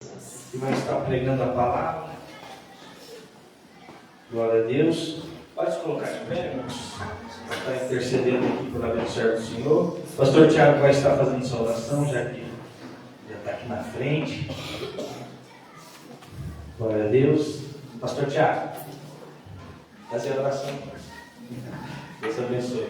que vai estar pregando a palavra. Glória a Deus. Pode se colocar de pé, irmãos. Está intercedendo aqui por abençoar o Senhor. O pastor Tiago vai estar fazendo saudação, já que já está aqui na frente. Glória a Deus. Pastor Tiago, fazer a oração. Deus abençoe.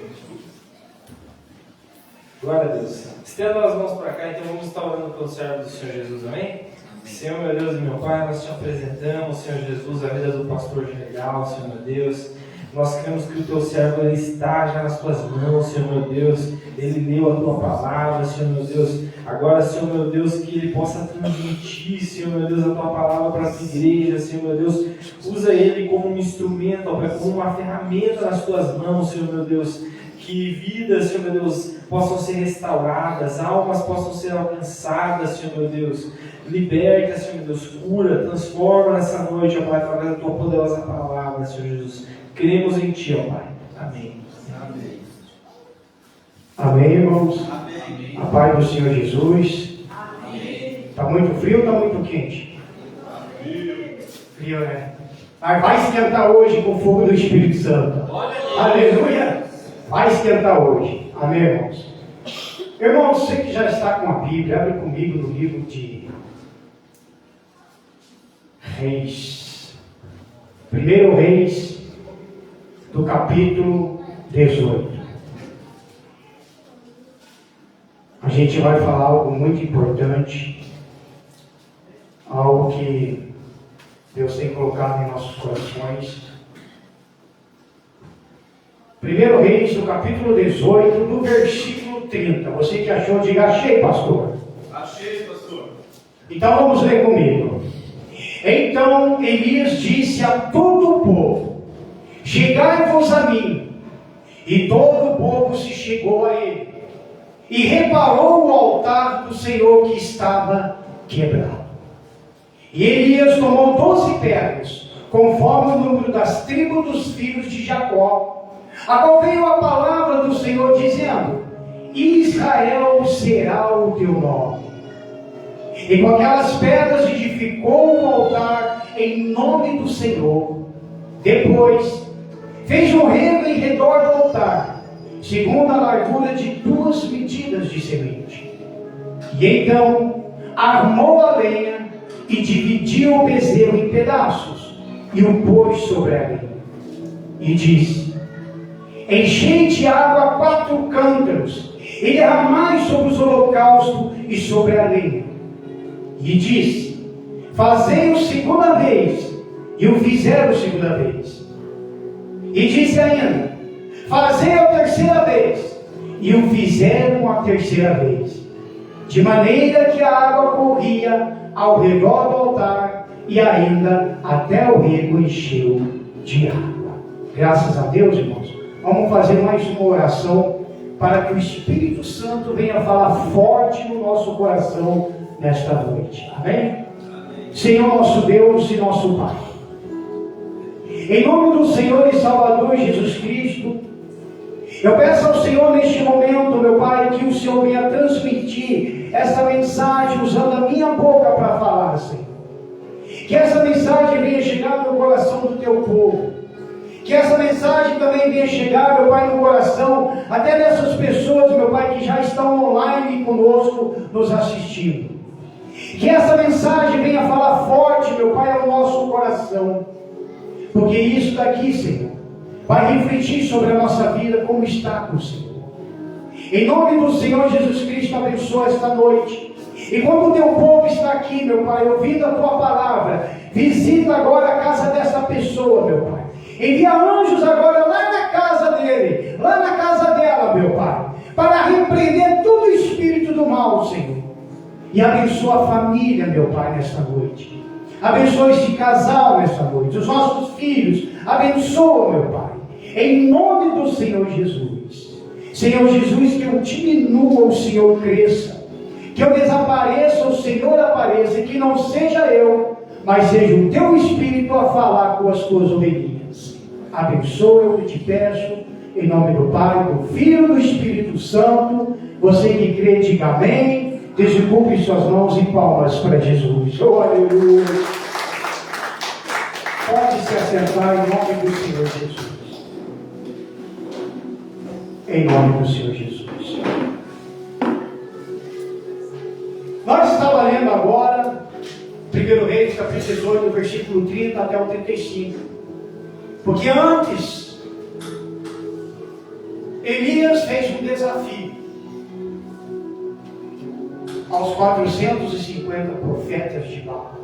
Glória a Deus. Estenda as mãos para cá, então vamos estar orando pelo servo do Senhor Jesus, amém? Senhor, meu Deus e meu Pai, nós te apresentamos, Senhor Jesus, a vida do pastor General, Senhor meu Deus. Nós cremos que o teu servo ele está já nas tuas mãos, Senhor meu Deus. Ele leu a tua palavra, Senhor meu Deus. Agora, Senhor meu Deus, que ele possa transmitir, Senhor meu Deus, a tua palavra para a tua igreja, Senhor meu Deus. Usa ele como um instrumento, ó Pai, como uma ferramenta nas tuas mãos, Senhor meu Deus. Que vidas, Senhor meu Deus, possam ser restauradas, almas possam ser alcançadas, Senhor meu Deus. Liberta, Senhor meu Deus, cura, transforma nessa noite, ó Pai, através da tua poderosa palavra, Senhor Jesus. Cremos em Ti, ó Pai. Amém. Amém. Amém, irmãos? Amém. A paz do Senhor Jesus. Amém. Está muito frio ou está muito quente? Frio, né? Mas vai esquentar hoje com o fogo do Espírito Santo. Aleluia! Vai esquentar hoje. Amém, irmãos? Irmãos, você que já está com a Bíblia, abre comigo no livro de Reis. 1 Reis, do capítulo 18. A gente vai falar algo muito importante, algo que Deus tem colocado em nossos corações. 1 Reis, do capítulo 18, do versículo 30. Você que achou, diga: achei, pastor. Achei, pastor. Então vamos ler comigo. Então Elias disse a todo o povo: chegai-vos a mim. E todo o povo se chegou a ele. E reparou o altar do Senhor que estava quebrado. E Elias tomou 12 pedras, conforme o número das tribos dos filhos de Jacó, a qual veio a palavra do Senhor, dizendo: Israel será o teu nome. E com aquelas pedras edificou o altar em nome do Senhor. Depois fez um rego em redor do altar, segundo a largura de 2 medidas de semente. E então armou a lenha e dividiu o bezerro em pedaços, e o pôs sobre a lenha. E disse: enchei de água 4 cântaros, e derramai sobre os holocaustos e sobre a lenha. E disse: fazei-o segunda vez, e o fizeram segunda vez. E disse ainda: fazei a terceira vez, e o fizeram a terceira vez. De maneira que a água corria ao redor do altar, e ainda até o rego encheu de água. Graças a Deus, irmãos. Vamos fazer mais uma oração para que o Espírito Santo venha falar forte no nosso coração nesta noite. Amém? Amém. Senhor nosso Deus e nosso Pai, em nome do Senhor e Salvador Jesus Cristo, eu peço ao Senhor neste momento, meu Pai, que o Senhor venha transmitir essa mensagem usando a minha boca para falar, Senhor. Que essa mensagem venha chegar no coração do teu povo. Que essa mensagem também venha chegar, meu Pai, no coração até dessas pessoas, meu Pai, que já estão online conosco, nos assistindo. Que essa mensagem venha falar forte, meu Pai, ao nosso coração. Porque isso daqui, Senhor, vai refletir sobre a nossa vida como está com o Senhor. Em nome do Senhor Jesus Cristo, abençoa esta noite. E quando o teu povo está aqui, meu Pai, ouvindo a tua palavra, visita agora a casa dessa pessoa, meu Pai. Envia anjos agora lá na casa dele, lá na casa dela, meu Pai, para repreender todo o espírito do mal, Senhor. E abençoa a família, meu Pai, nesta noite. Abençoa este casal nesta noite, os nossos filhos. Abençoa, meu Pai, em nome do Senhor Jesus. Senhor Jesus, que eu diminua, o Senhor cresça. Que eu desapareça, o Senhor apareça. E que não seja eu, mas seja o teu Espírito a falar com as tuas ovelhinhas. Abençoa, eu te peço, em nome do Pai, do Filho e do Espírito Santo. Você que crê, diga amém. Desocupe suas mãos e palmas para Jesus. Oh, aleluia. Pode se assentar em nome do Senhor Jesus. Em nome do Senhor Jesus. Nós estamos lendo agora 1 Reis, capítulo 18, versículo 30 até o 35. Porque antes, Elias fez um desafio aos 450 profetas de Baal.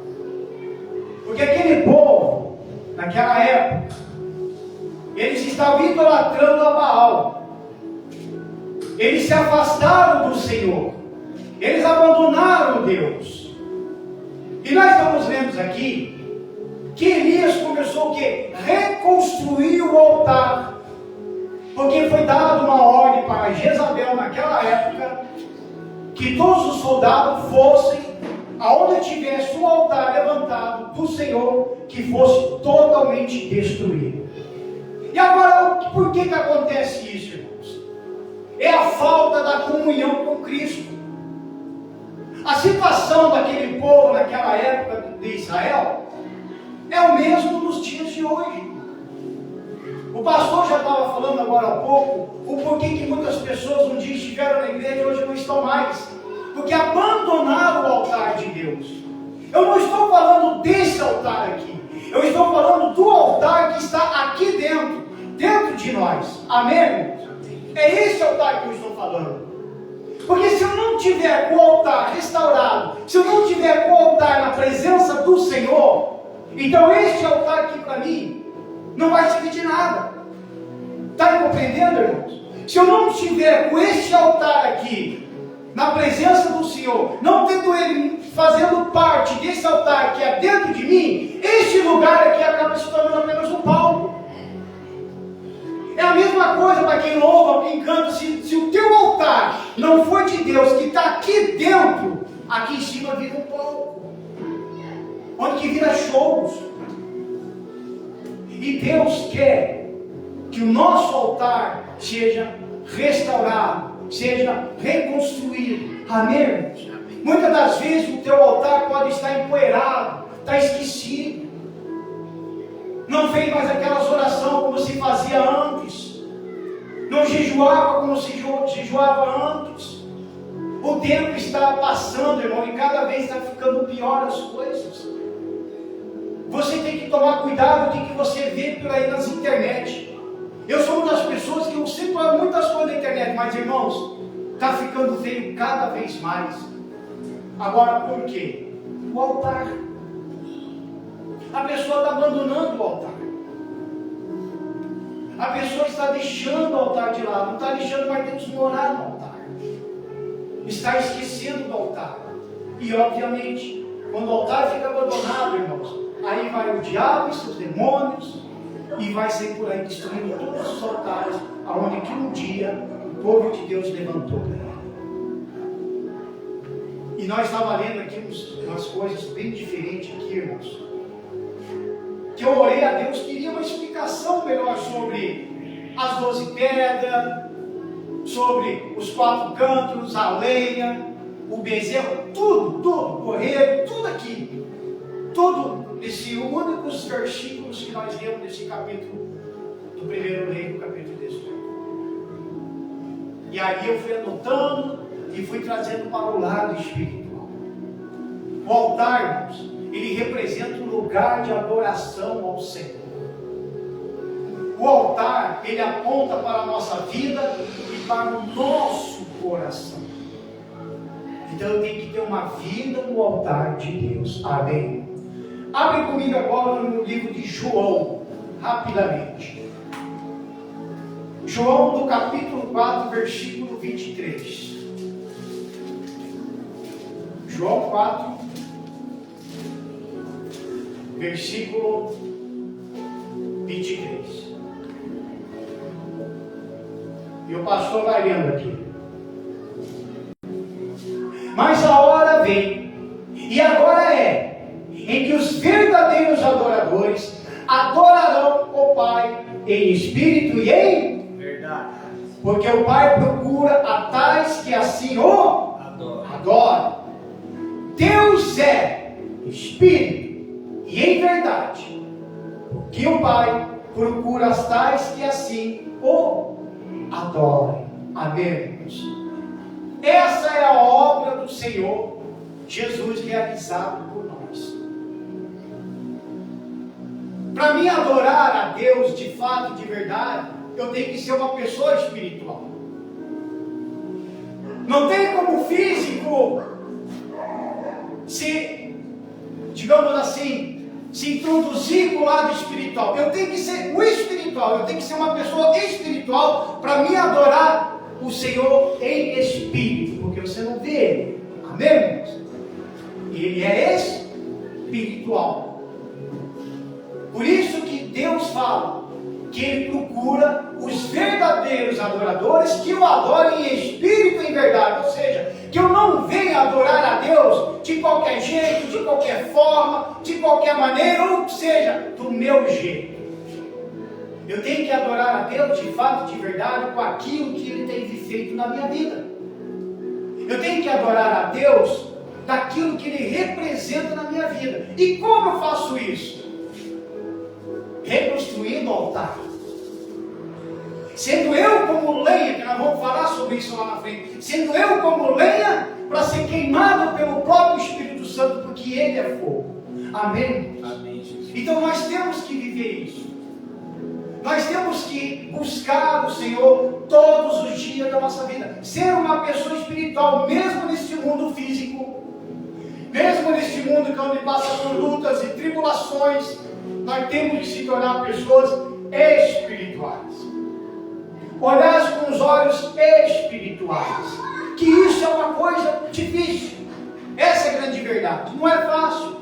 Porque aquele povo, naquela época, eles estavam idolatrando a Baal. Eles se afastaram do Senhor. Eles abandonaram Deus. E nós estamos vendo aqui que Elias começou o quê? Reconstruir o altar. Porque foi dada uma ordem para Jezabel naquela época que todos os soldados fossem aonde tivesse o altar levantado do Senhor, que fosse totalmente destruído. E agora, por que acontece isso, irmãos? É a falta da comunhão com Cristo. A situação daquele povo naquela época de Israel é o mesmo nos dias de hoje. O pastor já estava falando agora há pouco o porquê que muitas pessoas um dia estiveram na igreja e hoje não estão mais. Porque abandonaram o altar de Deus. Eu não estou falando desse altar aqui. Eu estou falando do altar que está aqui dentro de nós. Amém? É esse altar que eu estou falando. Porque se eu não tiver com o altar restaurado, se eu não tiver com o altar na presença do Senhor, então este altar aqui para mim não vai servir de nada. Está compreendendo, irmãos? Se eu não estiver com este altar aqui na presença do Senhor, não tendo ele fazendo parte desse altar que é dentro de mim, este lugar aqui acaba se tornando apenas um palco. É a mesma coisa para quem louva, quem canta. Se o teu altar não for de Deus, que está aqui dentro, aqui em cima vira um palco, onde que vira shows. E Deus quer que o nosso altar seja restaurado, seja reconstruído. Amém? Muitas das vezes o teu altar pode estar empoeirado, está esquecido. Não fez mais aquelas orações como se fazia antes. Não jejuava como se jejuava antes. O tempo está passando, irmão, e cada vez está ficando pior as coisas. Você tem que tomar cuidado com o que você vê por aí nas internet. Eu sou uma das pessoas que eu sempre olho muitas coisas na internet, mas irmãos, está ficando feio cada vez mais. Agora por quê? O altar. A pessoa está abandonando o altar. A pessoa está deixando o altar de lado, não está deixando mais Deus morar no altar. Está esquecendo do altar. E obviamente, quando o altar fica abandonado, irmãos, aí vai o diabo e seus demônios, e vai ser por aí destruindo todos os altares, aonde que um dia o povo de Deus levantou. E nós estávamos lendo aqui umas coisas bem diferentes aqui, irmãos. Que eu orei a Deus, queria uma explicação melhor sobre as 12 pedras, sobre os 4 cantos, a lenha, o bezerro, tudo, o correio, tudo aqui. Tudo esse únicos versículos que nós lemos nesse capítulo do 1 Rei, do capítulo 18. E aí eu fui anotando e fui trazendo para o lado espiritual. O altar, irmãos, ele representa um lugar de adoração ao Senhor. O altar, ele aponta para a nossa vida e para o nosso coração. Então eu tenho que ter uma vida no altar de Deus. Amém? Abre comigo agora no livro de João, rapidamente. João, do capítulo 4, versículo 23. João 4, versículo 23. E o pastor vai lendo aqui. Mas a hora vem, e agora é, em que os verdadeiros adoradores adorarão o Pai em espírito e em verdade. Porque o Pai procura a tais que assim o Adore. Deus é Espírito e em verdade, que o Pai procura as tais que assim o adorem. Amém, irmãos? Essa é a obra do Senhor Jesus realizada por nós. Para mim adorar a Deus de fato, de verdade, eu tenho que ser uma pessoa espiritual. Não tem como o físico digamos assim, se introduzir com o lado espiritual. Eu tenho que ser o espiritual, eu tenho que ser uma pessoa espiritual para me adorar o Senhor em espírito, porque você não vê Ele. Amém, irmãos? Ele é espiritual. Por isso que Deus fala que Ele procura os verdadeiros adoradores que o adorem em espírito e em verdade. Ou seja, que eu não venha adorar a Deus de qualquer jeito, de qualquer forma, de qualquer maneira, ou seja, do meu jeito. Eu tenho que adorar a Deus de fato, de verdade, com aquilo que Ele tem feito na minha vida. Eu tenho que adorar a Deus daquilo que Ele representa na minha vida. E como eu faço isso? Reconstruindo o altar. Sendo eu como lenha, que nós vamos falar sobre isso lá na frente, sendo eu como lenha para ser queimado pelo próprio Espírito Santo, porque Ele é fogo. Amém? Amém, Jesus. Então nós temos que viver isso. Nós temos que buscar o Senhor todos os dias da nossa vida. Ser uma pessoa espiritual, mesmo neste mundo físico, mesmo neste mundo que onde passa por lutas e tribulações, nós temos que se tornar pessoas espirituais. Olhar com os olhos espirituais. Que isso é uma coisa difícil. Essa é a grande verdade. Não é fácil.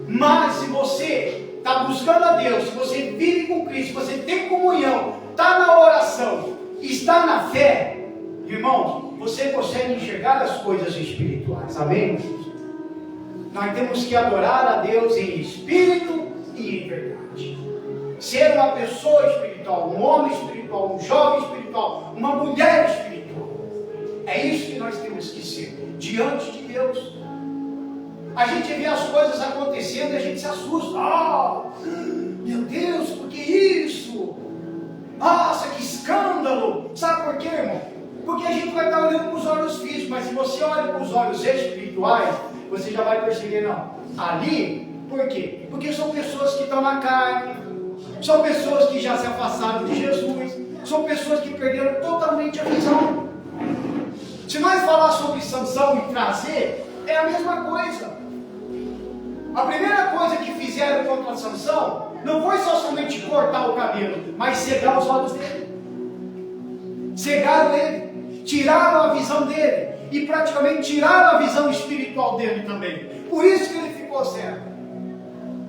Mas se você está buscando a Deus, se você vive com Cristo, se você tem comunhão, está na oração, está na fé, irmãos, você consegue enxergar as coisas espirituais. Amém? Nós temos que adorar a Deus em espírito e em verdade. Ser uma pessoa espiritual, um homem espiritual, um jovem espiritual, uma mulher espiritual. É isso que nós temos que ser diante de Deus. A gente vê as coisas acontecendo e a gente se assusta. Meu Deus, por que isso? Nossa, que escândalo! Sabe por quê, irmão? Porque a gente vai estar olhando com os olhos físicos, mas se você olha com os olhos espirituais, você já vai perceber, não. Ali, por quê? Porque são pessoas que estão na carne, são pessoas que já se afastaram de Jesus, são pessoas que perderam totalmente a visão. Se nós falar sobre Sansão e trazer, é a mesma coisa. A primeira coisa que fizeram contra Sansão não foi só somente cortar o cabelo, mas cegar os olhos dele. Cegaram ele, tiraram a visão dele e praticamente tiraram a visão espiritual dele também. Por isso que ele ficou cego.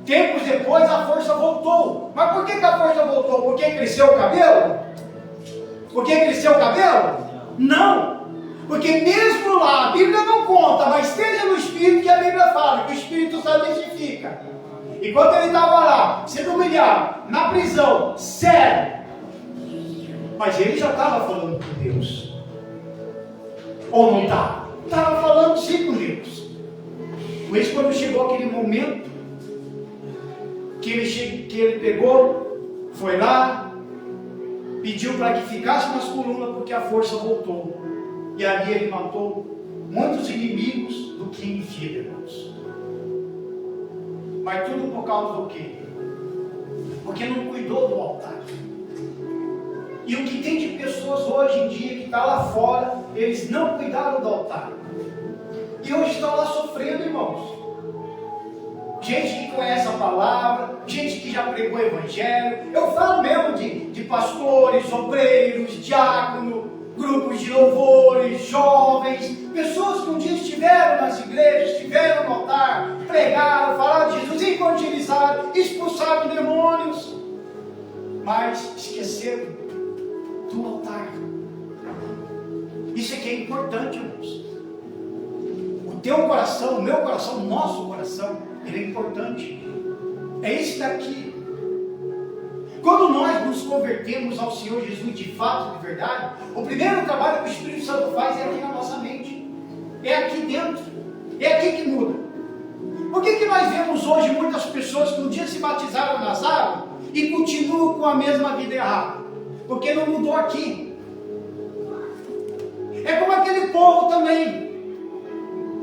Tempos depois a força voltou. Mas por que a força voltou? Porque cresceu o cabelo? Porque cresceu o cabelo? Não. Porque mesmo lá, a Bíblia não conta, mas esteja no Espírito que a Bíblia fala, que o Espírito Santo testifica. E quando ele estava lá, sendo humilhado, na prisão, cego, mas ele já estava falando com Deus. Ou não estava? Estava falando sim com Deus. Por isso, quando chegou aquele momento, que ele pegou, foi lá, pediu para que ficasse nas colunas, porque a força voltou. E ali ele matou muitos inimigos do King Feeder, irmãos. Mas tudo por causa do quê? Porque não cuidou do altar. E o que tem de pessoas hoje em dia que está lá fora, eles não cuidaram do altar. E hoje estão lá sofrendo, irmãos. Gente que conhece a palavra, gente que já pregou o evangelho. Eu falo mesmo de pastores, obreiros, diáconos, grupos de louvores, jovens, pessoas que um dia estiveram nas igrejas, estiveram no altar, pregaram, falaram de Jesus, evangelizaram, expulsaram demônios, mas esqueceram do altar. Isso é que é importante, irmãos. O teu coração, o meu coração, o nosso coração, ele é importante. É esse daqui. Quando nós nos convertemos ao Senhor Jesus de fato, de verdade, o primeiro trabalho que o Espírito Santo faz é aqui na nossa mente. É aqui dentro. É aqui que muda. Por que nós vemos hoje muitas pessoas que um dia se batizaram nas águas e continuam com a mesma vida errada? Porque não mudou aqui. É como aquele povo também.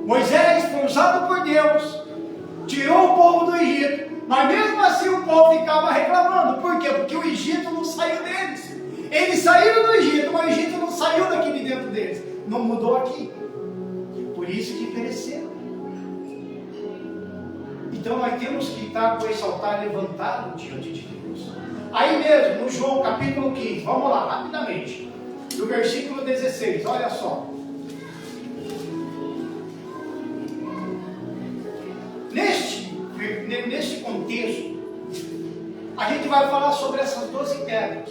Moisés foi usado por Deus, tirou o povo do Egito, mas mesmo assim o povo ficava reclamando. Por quê? Porque o Egito não saiu deles. Eles saíram do Egito, mas o Egito não saiu daqui de dentro deles. Não mudou aqui. Por isso que pereceram. Então nós temos que estar com esse altar levantado diante de Deus. Aí mesmo, no João capítulo 15, vamos lá, rapidamente. Do versículo 16, olha só. Neste contexto, a gente vai falar sobre essas 12 pedras.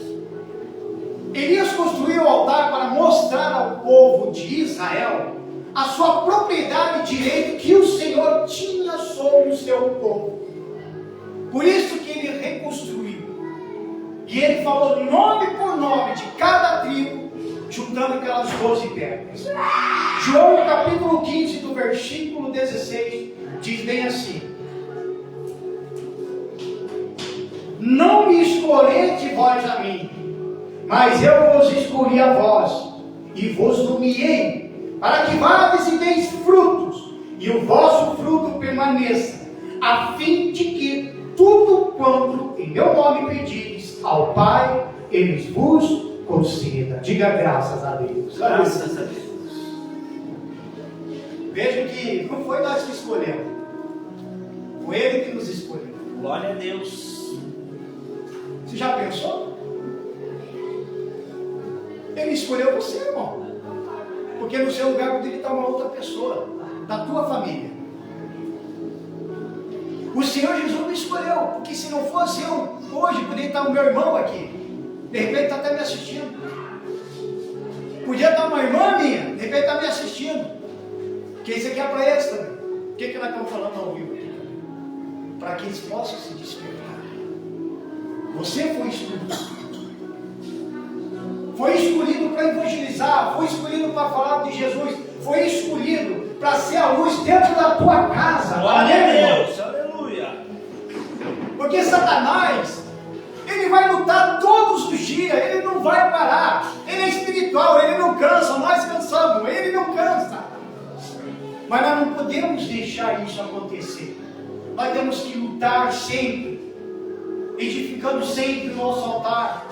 Elias construiu o altar para mostrar ao povo de Israel a sua propriedade e direito que o Senhor tinha sobre o seu povo. Por isso que ele reconstruiu. E ele falou nome por nome de cada tribo, juntando aquelas 12 pedras. João capítulo 15, do versículo 16, diz bem assim: não me escolheste vós a mim, mas eu vos escolhi a vós, e vos nomeei, para que vades e deis frutos, e o vosso fruto permaneça, a fim de que tudo quanto em meu nome pedires ao Pai, Ele vos conceda. Diga graças a Deus. Graças a Deus. Vejam que não foi nós que escolhemos, foi Ele que nos escolheu. Glória a Deus. Você já pensou? Ele escolheu você, irmão. Porque no seu lugar poderia estar uma outra pessoa, da tua família. O Senhor Jesus me escolheu, porque se não fosse eu, hoje poderia estar o meu irmão aqui. De repente está até me assistindo. Podia estar uma irmã minha, de repente está me assistindo. Porque isso aqui é para eles também. O que nós estamos falando ao vivo aqui? Para que eles possam se despertar. Você foi escolhido. Foi escolhido para evangelizar, foi escolhido para falar de Jesus, foi escolhido para ser a luz dentro da tua casa. Glória a Deus, aleluia. Porque Satanás, ele vai lutar todos os dias, ele não vai parar. Ele é espiritual, ele não cansa, nós cansamos, ele não cansa. Mas nós não podemos deixar isso acontecer. Nós temos que lutar sempre, edificando sempre o nosso altar.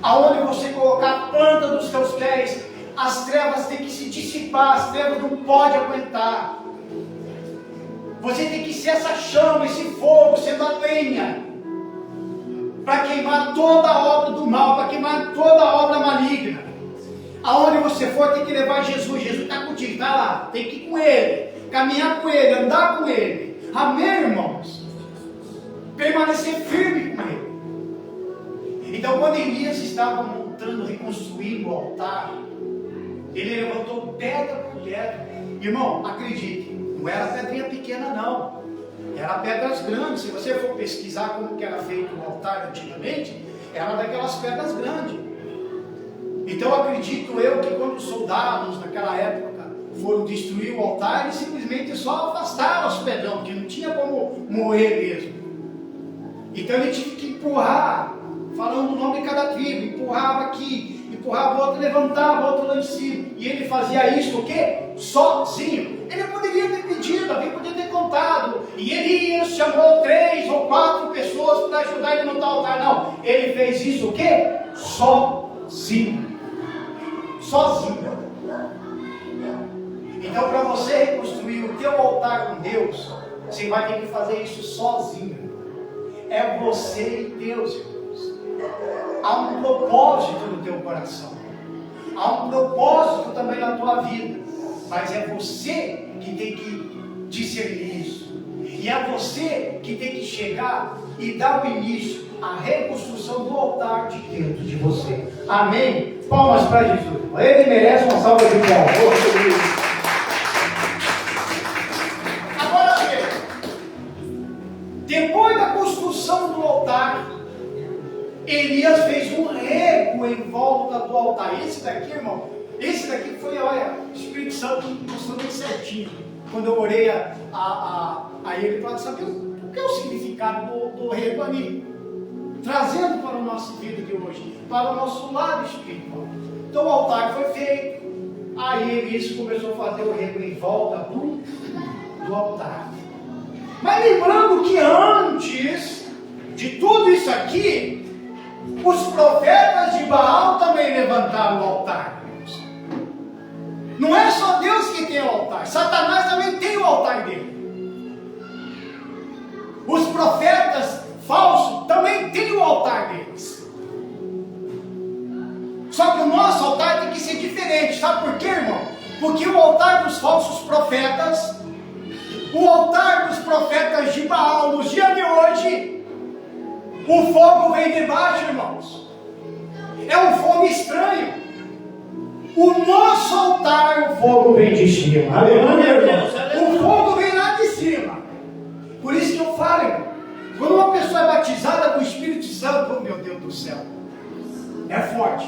Aonde você colocar a planta dos teus pés, as trevas têm que se dissipar, as trevas não podem aguentar. Você tem que ser essa chama, esse fogo, sendo a lenha, para queimar toda a obra do mal, para queimar toda a obra maligna. Aonde você for, tem que levar Jesus. Jesus está contigo, está lá, tem que ir com Ele, caminhar com Ele, andar com Ele. Amém, irmãos? Permanecer firme com Ele. Então, quando Elias estava montando, reconstruindo o altar, ele levantou pedra por pedra. Irmão, acredite, não era pedrinha pequena não, era pedras grandes. Se você for pesquisar como que era feito o altar antigamente, era daquelas pedras grandes. Então, acredito eu que quando os soldados naquela época foram destruir o altar, eles simplesmente só afastaram os pedrão, porque não tinha como moer mesmo. Então ele tinha que empurrar, falando o nome de cada tribo, empurrava aqui, empurrava o outro, levantava o outro lá em cima. E ele fazia isso o quê? Sozinho. Ele poderia ter pedido, alguém poderia ter contado. E Elias chamou 3 ou 4 pessoas para ajudar ele a montar o altar. Não, ele fez isso o quê? Sozinho. Sozinho. Então, para você reconstruir o teu altar com Deus, você vai ter que fazer isso sozinho. É você e Deus, irmãos. Há um propósito no teu coração. Há um propósito também na tua vida. Mas é você que tem que discernir isso. E é você que tem que chegar e dar o início à reconstrução do altar de dentro de você. Amém? Palmas para Jesus. Ele merece uma salva de palmas. Depois da construção do altar, Elias fez um rego em volta do altar. Esse daqui, irmão, Esse daqui foi, olha, o Espírito Santo mostrou bem certinho. Quando eu orei a ele para saber o que é o significado do rego ali. Trazendo para a nossa vida de hoje, para o nosso lado espiritual. Então o altar foi feito. Aí ele começou a fazer o rego em volta do altar. Mas lembrando que antes de tudo isso aqui, os profetas de Baal também levantaram o altar. Não é só Deus que tem o altar, Satanás também tem o altar dele. Os profetas falsos também têm o altar deles. Só que o nosso altar tem que ser diferente. Sabe por quê, irmão? Porque o altar dos falsos profetas, o altar dos profetas de Baal, nos dias de hoje, o fogo vem de baixo, irmãos. É um fogo estranho. O nosso altar, o fogo vem de cima. Aleluia, irmãos. O fogo vem lá de cima. Por isso que eu falo, irmão, quando uma pessoa é batizada com o Espírito Santo, oh meu Deus do céu, é forte.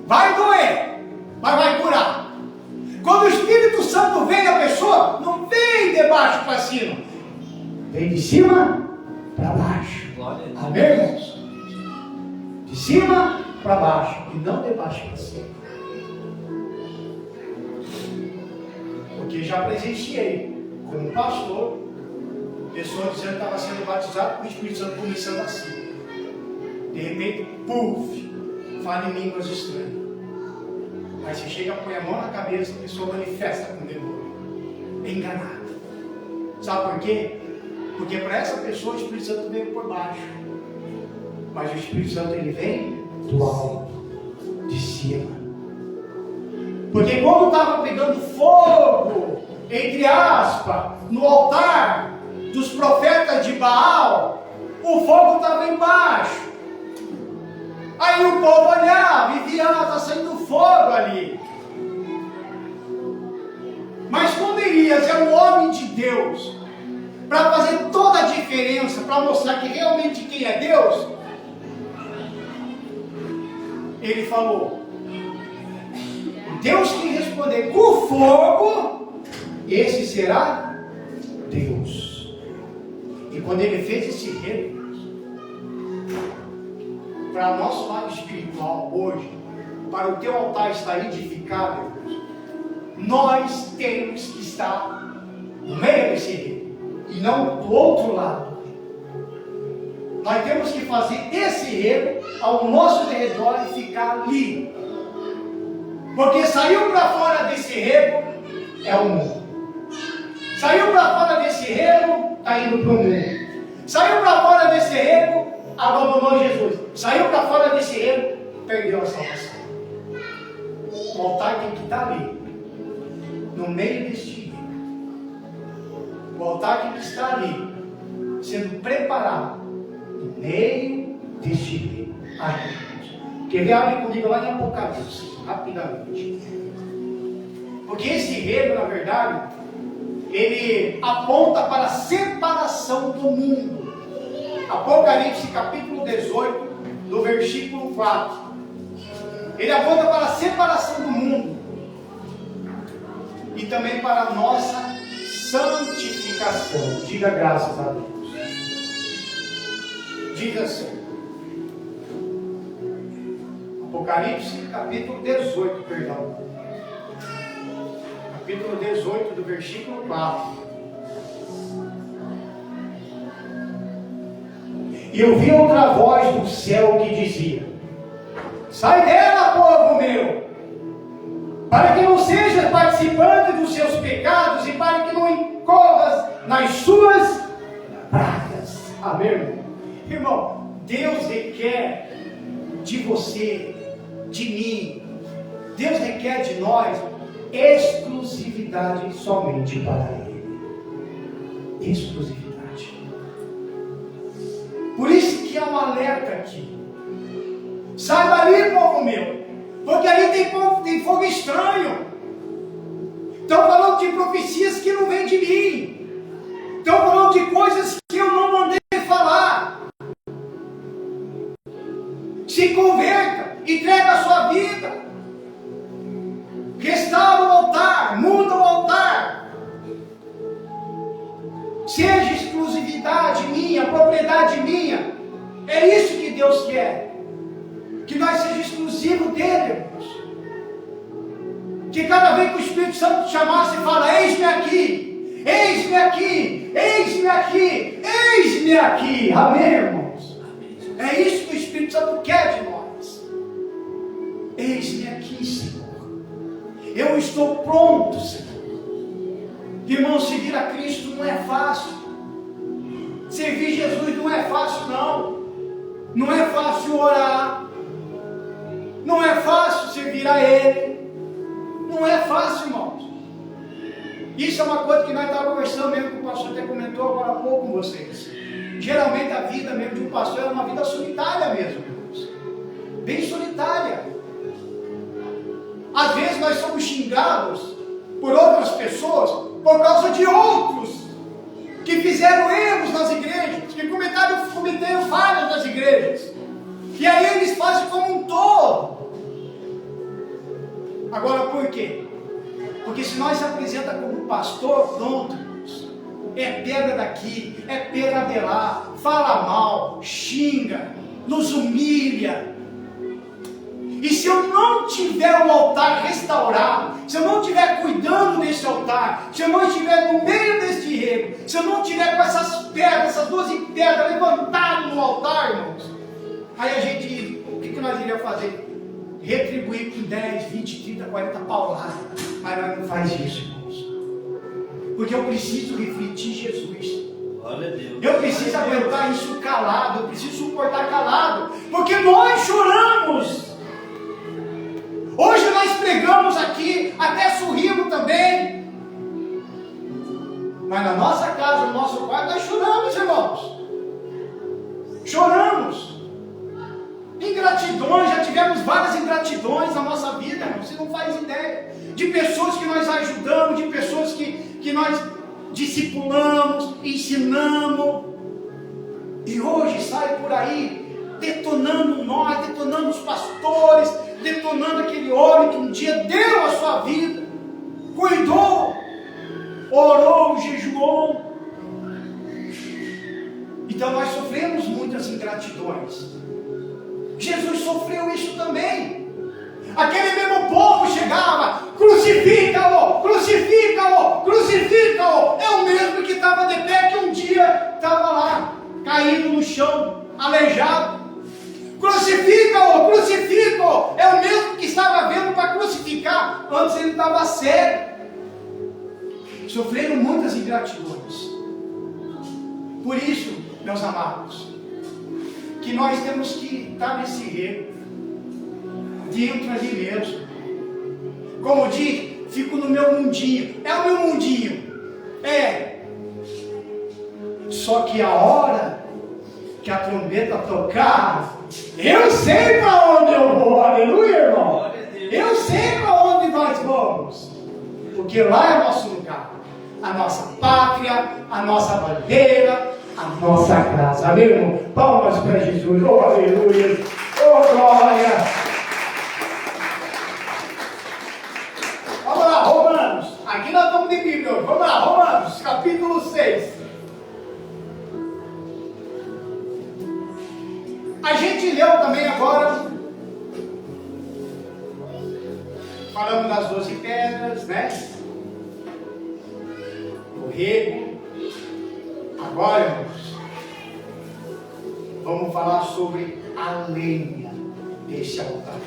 Vai doer, mas vai curar. Quando o Espírito Santo vem na pessoa, não vem de baixo para cima, vem de cima para baixo. Amém, irmãos? De cima para baixo e não de baixo para cima. Porque já presenciei como pastor pessoa dizendo que estava sendo batizado com o Espírito Santo começando assim. De repente, puf, fala em línguas estranhas. Aí você chega, põe a mão na cabeça, a pessoa manifesta com o demônio. É enganada. Sabe por quê? Porque para essa pessoa o Espírito Santo veio por baixo. Mas o Espírito Santo ele vem do alto, de cima. Porque quando estava pegando fogo, entre aspas, no altar dos profetas de Baal, o fogo estava embaixo. Aí o povo olhava e via, está saindo fogo ali. Mas quando Elias é um homem de Deus, para fazer toda a diferença, para mostrar que realmente quem é Deus, ele falou: Deus que responder com fogo, esse será Deus. E quando ele fez esse rei, para o nosso lado espiritual hoje, para o teu altar estar edificado, nós temos que estar no meio desse rei e não do outro lado. Nós temos que fazer esse rei ao nosso redor e ficar ali. Porque saiu para fora desse rego é o mundo. Saiu para fora desse rego, está indo para o mundo. Saiu para fora desse rego, abandonou Jesus. Saiu para fora desse rego, perdeu a salvação. O altar tem que estar ali, no meio deste rego. O altar tem que estar ali, sendo preparado, no meio deste rego. Quer ver? Abre comigo lá em Apocalipse, rapidamente. Porque esse rego, na verdade, ele aponta para a separação do mundo. Apocalipse capítulo 18, do versículo 4. Ele aponta para a separação do mundo e também para a nossa santificação. Diga graças a Deus. Diga assim. Apocalipse capítulo 18, perdão. Capítulo 18, do versículo 4. E eu vi outra voz do céu que dizia: sai dela, povo meu, para que não sejas participante dos seus pecados e para que não incorras nas suas pragas. Amém, irmão? Irmão, Deus requer de você, de mim, Deus requer de nós exclusividade somente para Ele. Exclusividade. Por isso que há um alerta aqui. Sai dali, povo meu, porque ali tem fogo estranho. Estão falando de profecias que não vêm de mim. Estão falando de coisas que eu não mandei falar. Se converta, entrega a sua seja exclusividade minha, propriedade minha. É isso que Deus quer. Que nós sejamos exclusivos dele, irmãos. Que cada vez que o Espírito Santo te chamasse e fala, eis-me aqui, eis-me aqui, eis-me aqui, eis-me aqui. Amém, irmãos? É isso que o Espírito Santo quer de nós. Eis-me aqui, Senhor. Eu estou pronto, Senhor. Irmãos, seguir a Cristo não é fácil. Servir Jesus não é fácil, não. Não é fácil orar. Não é fácil servir a Ele. Não é fácil, irmãos. Isso é uma coisa que nós estávamos conversando mesmo, que o pastor até comentou agora há pouco com vocês. Geralmente a vida mesmo de um pastor é uma vida solitária mesmo, irmãos. Bem solitária. Às vezes nós somos xingados por outras pessoas por causa de outros que fizeram erros nas igrejas, que cometeram falhas nas igrejas. E aí eles fazem como um todo. Agora por quê? Porque se nós se apresenta como pastor, pronto, é pedra daqui, é pedra de lá, fala mal, xinga, nos humilha. E se eu não tiver o altar restaurado, se eu não estiver cuidando desse altar, se eu não estiver no meio deste rego, se eu não estiver com essas pedras, essas 12 pedras levantadas no altar, irmãos, aí a gente, o que nós iríamos fazer? Retribuir com 10, 20, 30, 40 pauladas. Mas nós não faz isso, irmãos. Porque eu preciso refletir Jesus. Glória a Deus. Eu preciso aguentar isso calado, eu preciso suportar calado, porque nós choramos. Hoje nós pregamos aqui, até sorrimos também. Mas na nossa casa, no nosso quarto, nós choramos, irmãos. Choramos. Ingratidões, já tivemos várias ingratidões na nossa vida, irmão. Você não faz ideia. De pessoas que nós ajudamos, de pessoas que nós discipulamos, ensinamos. E hoje sai por aí detonando nós, detonando os pastores, detonando aquele homem que um dia deu a sua vida, cuidou, orou, jejuou. Então nós sofremos muitas ingratidões. Jesus sofreu isso também. Aquele mesmo povo chegava, crucifica-o, crucifica-o, crucifica-o. É o mesmo que estava de pé, que um dia estava lá, caído no chão, aleijado. Crucifica-o, crucifica-o. É o mesmo que estava vendo para crucificar, antes ele estava cego. Sofreram muitas ingratidões. Por isso, meus amados, que nós temos que estar nesse rego, dentro ali mesmo. Como diz, fico no meu mundinho. É o meu mundinho. É. Só que a hora que a trombeta tocar, eu sei para onde eu vou. Aleluia, irmão. Eu sei para onde nós vamos. Porque lá é o nosso lugar. A nossa pátria, a nossa bandeira, a nossa casa. Amém, irmão? Palmas para Jesus. Oh, aleluia. Oh, glória. Vamos lá, Romanos. Aqui nós estamos de Bíblia. Vamos lá, Romanos, capítulo 6. A gente leu também agora, falando das 12 pedras, né? O rego. Agora, irmãos, vamos falar sobre a lenha desse altar.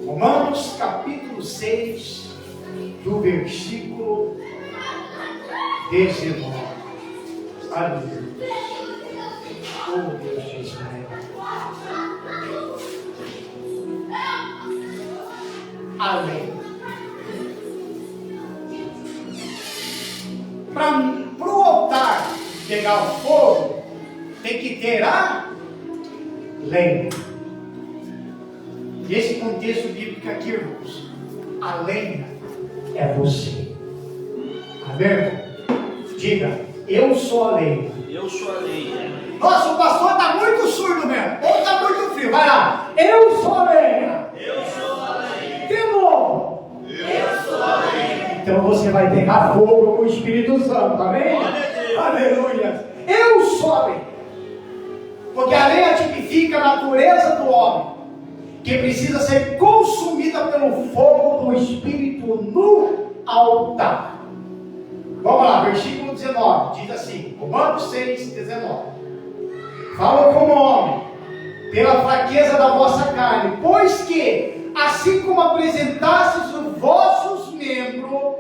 Romanos capítulo 6, do versículo 19. Aleluia. Oh, Deus de Israel. Amém. Para o altar pegar o fogo, tem que ter a lenha. E esse contexto bíblico aqui, irmãos, a lenha é você. Amém? Diga, eu sou a lenha. Eu sou a lenha. Nossa, o pastor está muito surdo mesmo. Ou está muito frio. Vai lá. Eu sou a lenha. Eu sou a lenha. De novo. Eu sou a lenha. Então você vai pegar fogo com o Espírito Santo, amém? Aleluia! Eu sou a lenha. Porque a lenha tipifica a natureza do homem, que precisa ser consumida pelo fogo do Espírito no altar. Vamos lá, versículo 19, diz assim, Romanos 6, 19. Fala como homem, pela fraqueza da vossa carne, pois que, assim como apresentastes os vossos membros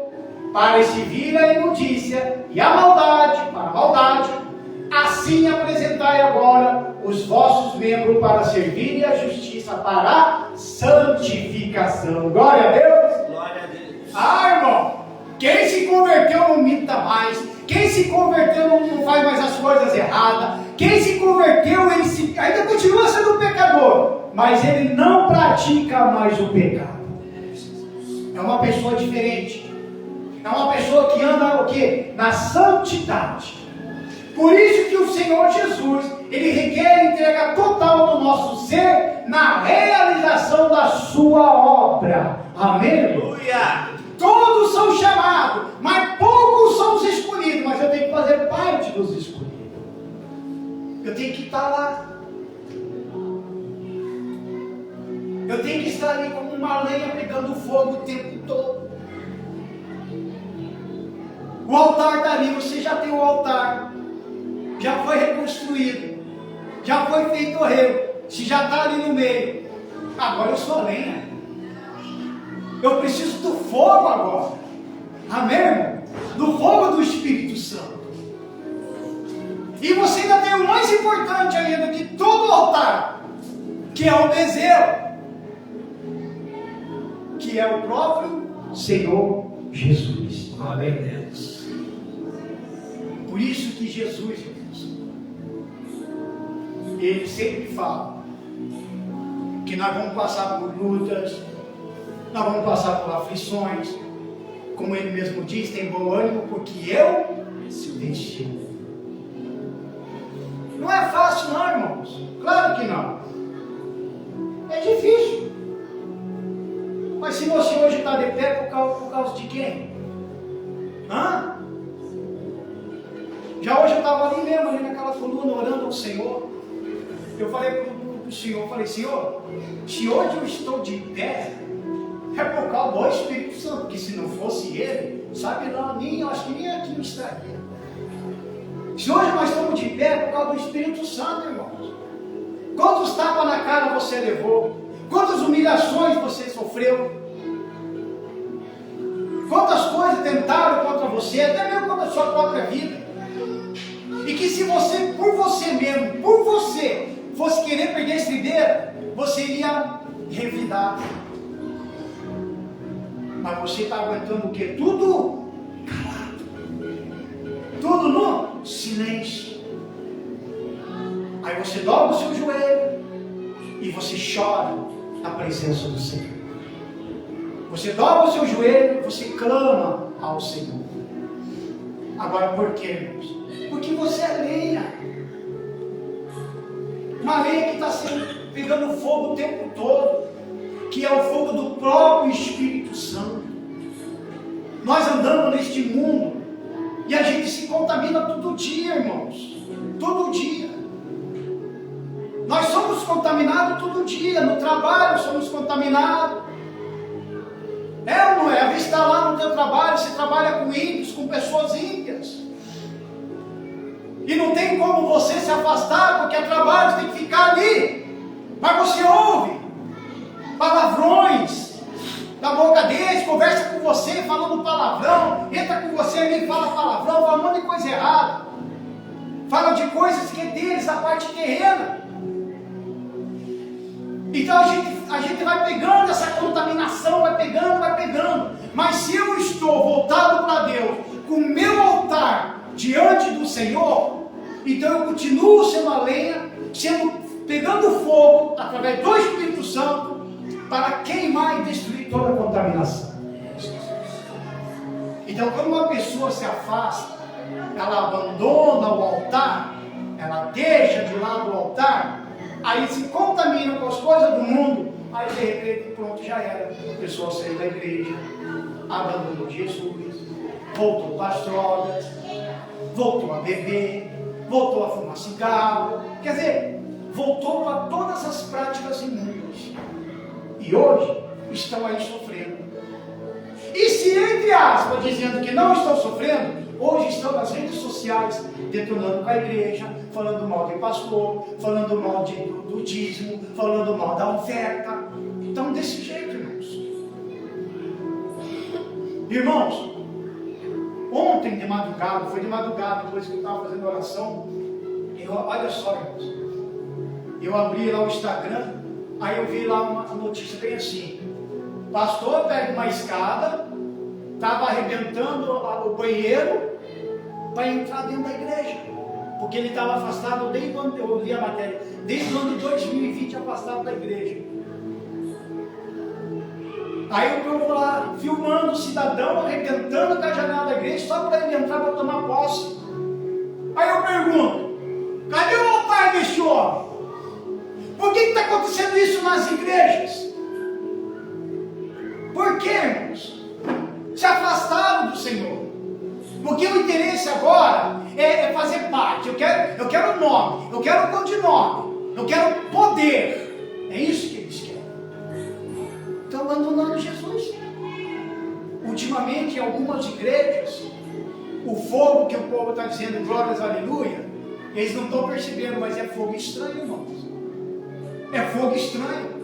para exibir a imundícia e a maldade para a maldade, assim apresentai agora os vossos membros para servirem a justiça, para a santificação. Glória a Deus! Glória a Deus. Ah, irmão, quem se converteu não minta mais, quem se converteu não faz mais as coisas erradas, quem se converteu ainda continua sendo pecador, mas ele não pratica mais o pecado. É uma pessoa diferente, é uma pessoa que anda o quê? Na santidade. Por isso que o Senhor Jesus, Ele requer entrega total do nosso ser na realização da sua obra. Amém? Aleluia. Todos são chamados, mas poucos são os escolhidos. Mas eu tenho que fazer parte dos escolhidos. Eu tenho que estar lá. Eu tenho que estar ali como uma lenha pegando fogo o tempo todo. O altar está ali, você já tem o altar. Já foi reconstruído, já foi feito o rei, se já está ali no meio, agora eu sou lenha, eu preciso do fogo agora, amém, irmão? Do fogo do Espírito Santo. E você ainda tem o mais importante ainda de todo o altar, que é o bezerro, que é o próprio Senhor Jesus. Amém, Deus. Por isso que Jesus, Ele sempre fala que nós vamos passar por lutas, nós vamos passar por aflições, como Ele mesmo diz, tem bom ânimo, porque eu venci o mundo. Não é fácil não, irmãos, claro que não, é difícil, mas se você hoje está de pé, por causa de quem? Já hoje eu estava ali mesmo, ali naquela coluna, orando ao Senhor. Eu falei para o Senhor, Senhor, se hoje eu estou de pé, é por causa do Espírito Santo, porque se não fosse Ele, sabe lá, eu acho que nem aqui não estaria. Se hoje nós estamos de pé, é por causa do Espírito Santo, irmãos. Quantos tapas na cara você levou? Quantas humilhações você sofreu? Quantas coisas tentaram contra você, até mesmo contra a sua própria vida? E que se você, por você mesmo, por você, fosse querer perder esse líder, você iria revidar. Mas você está aguentando o quê? Tudo calado. Tudo no silêncio. Aí você dobra o seu joelho e você chora na presença do Senhor. Você dobra o seu joelho e você clama ao Senhor. Agora por quê, irmãos? Porque você é lenha. Uma lenha que está pegando fogo o tempo todo, que é o fogo do próprio Espírito Santo. Nós andamos neste mundo e a gente se contamina todo dia, irmãos. Todo dia. Nós somos contaminados todo dia. No trabalho somos contaminados. É ou não é? A vista lá no teu trabalho, você trabalha com ímpios, com pessoas ímpias. E não tem como você se afastar, porque é trabalho, você tem que ficar ali. Mas você ouve palavrões da boca deles, conversa com você falando palavrão, entra com você ali e fala palavrão, fala um monte de coisa errada. Fala de coisas que é deles, da parte terrena. Então a gente vai pegando essa contaminação, vai pegando. Mas se eu estou voltado para Deus, com o meu altar diante do Senhor, então eu continuo sendo a lenha, pegando fogo através do Espírito Santo para queimar e destruir toda a contaminação. Então quando uma pessoa se afasta, ela abandona o altar, ela deixa de lado o altar, aí se contamina com as coisas do mundo, aí de repente pronto, já era. A pessoa saiu da igreja, abandonou Jesus, voltou para as drogas, voltou a beber, voltou a fumar cigarro, quer dizer, voltou para todas as práticas imundas. E hoje estão aí sofrendo. E se, entre aspas, dizendo que não estão sofrendo, hoje estão nas redes sociais detonando com a igreja, falando mal de pastor, falando mal do dízimo, falando mal da oferta. Então, desse jeito, irmãos. Irmãos, ontem de madrugada, foi de madrugada, depois que eu estava fazendo oração, olha só, irmãos, eu abri lá o Instagram, aí eu vi lá uma notícia bem assim: pastor pega uma escada, estava arrebentando o banheiro para entrar dentro da igreja, porque ele estava afastado desde quando eu li a matéria, desde o ano de 2020 afastado da igreja. Aí o povo lá filmando o cidadão arrebentando com a janela da igreja só para ele entrar para tomar posse. Aí eu pergunto: cadê o altar deste homem? Por que está acontecendo isso nas igrejas? Por que, irmãos? Se afastaram do Senhor. Porque o interesse agora é fazer parte. Eu quero nome, eu quero codinome, eu quero poder. É isso que eles querem. Estão abandonando Jesus. Ultimamente, em algumas igrejas, o fogo que o povo está dizendo, glórias, aleluia, eles não estão percebendo, mas é fogo estranho, irmãos. É fogo estranho.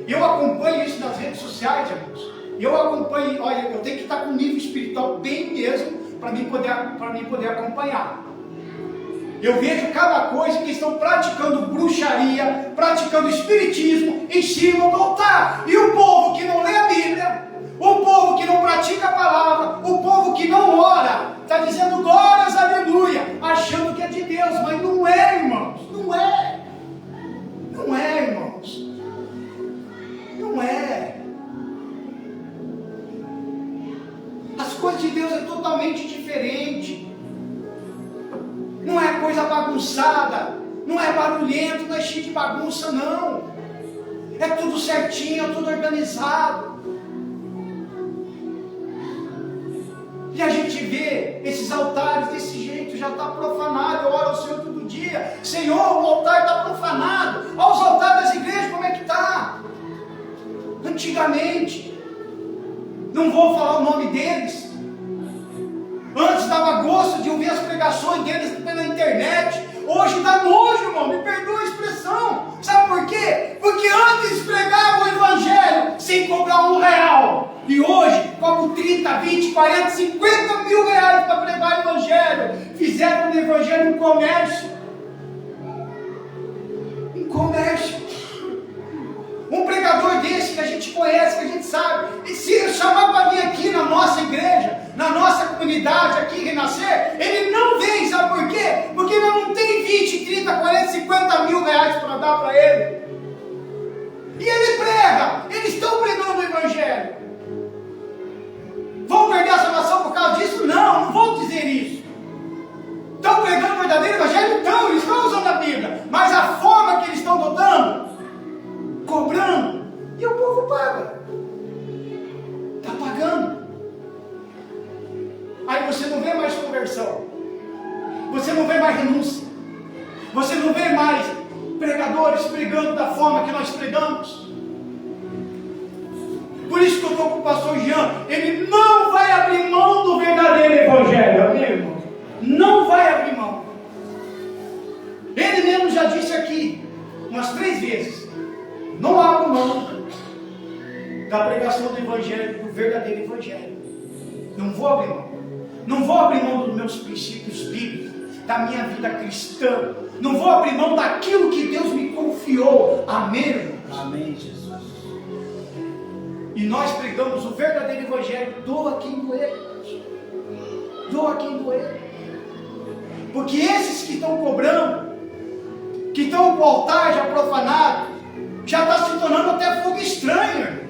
Eu acompanho isso nas redes sociais, irmãos. Eu acompanho, olha, eu tenho que estar com um nível espiritual bem mesmo para mim poder acompanhar. Eu vejo cada coisa que estão praticando bruxaria, praticando espiritismo em cima do altar. E o povo que não lê a Bíblia, o povo que não pratica a palavra, o povo que não ora, está dizendo glórias, aleluia, achando que é de Deus, mas não é, irmãos, não é. Não é, irmãos. Não é. As coisas de Deus é totalmente diferente. Não é coisa bagunçada, não é barulhento, não é cheio de bagunça, não. É tudo certinho, é tudo organizado. E a gente vê esses altares desse jeito, já está profanado. Eu oro ao Senhor todo dia: Senhor, o altar está profanado. Olha os altares das igrejas, como é que está? Antigamente, não vou falar o nome deles, antes dava gosto de ouvir as pregações deles pela internet. Hoje dá nojo, irmão, me perdoa a expressão. Sabe por quê? Porque antes pregavam o evangelho sem cobrar R$1. E hoje, como 30, 20, 40, 50 mil reais para pregar o evangelho. Fizeram do evangelho um comércio. Um comércio. Um pregador desse que a gente conhece, que a gente sabe, e se chamar para vir aqui na nossa igreja, na nossa comunidade aqui, Renascer, ele não vem, sabe por quê? Porque nós não tem 20, 30, 40, 50 mil reais para dar para ele. E ele prega, eles estão pregando o evangelho. Vão perder a salvação por causa disso? Não vou dizer isso. Estão pregando o verdadeiro evangelho? Então, eles estão usando a Bíblia, mas a forma que eles estão dotando, cobrando, e o povo paga. Está pagando. Aí você não vê mais conversão, você não vê mais renúncia, você não vê mais pregadores pregando da forma que nós pregamos. Por isso que eu estou com o pastor Jean, ele não vai abrir mão do verdadeiro evangelho, amém, irmão? Não vai abrir mão. Ele mesmo já disse aqui umas 3 vezes: não abro mão da pregação do evangelho, do verdadeiro evangelho. Não vou abrir mão. Não vou abrir mão dos meus princípios bíblicos, da minha vida cristã. Não vou abrir mão daquilo que Deus me confiou. Amém, irmãos? Amém, Jesus. E nós pregamos o verdadeiro evangelho, doa quem doer. Doa quem doer. Porque esses que estão cobrando, que estão com o altar já profanado, já está se tornando até fogo estranho, irmãos.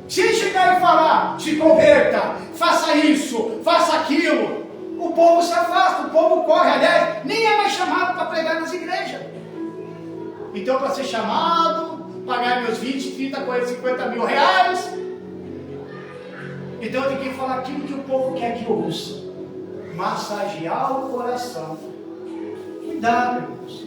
Se chegar e falar: se converta, faça isso, faça aquilo, o povo se afasta, o povo corre. Aliás, nem é mais chamado para pregar nas igrejas. Então, para ser chamado, pagar meus 20, 30, 40, 50 mil reais, Então eu tenho que falar aquilo que o povo quer que eu ouça. Massagear o coração. Cuidado, irmãos.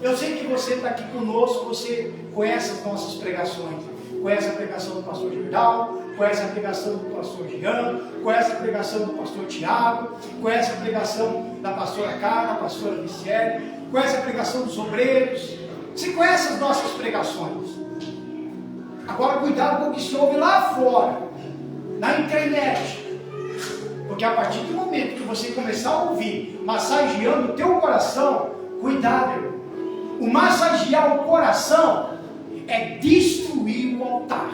Eu sei que você está aqui conosco, você conhece as nossas pregações. Conhece a pregação do pastor Jordão, conhece a pregação do pastor Jean, conhece a pregação do pastor Tiago, conhece a pregação da pastora Carla, da pastora Viciele, conhece a pregação dos obreiros. Você conhece as nossas pregações. Agora cuidado com o que se ouve lá fora, na internet. Porque a partir do momento que você começar a ouvir, massageando o teu coração, cuidado, irmão. O massagear o coração é destruir o altar.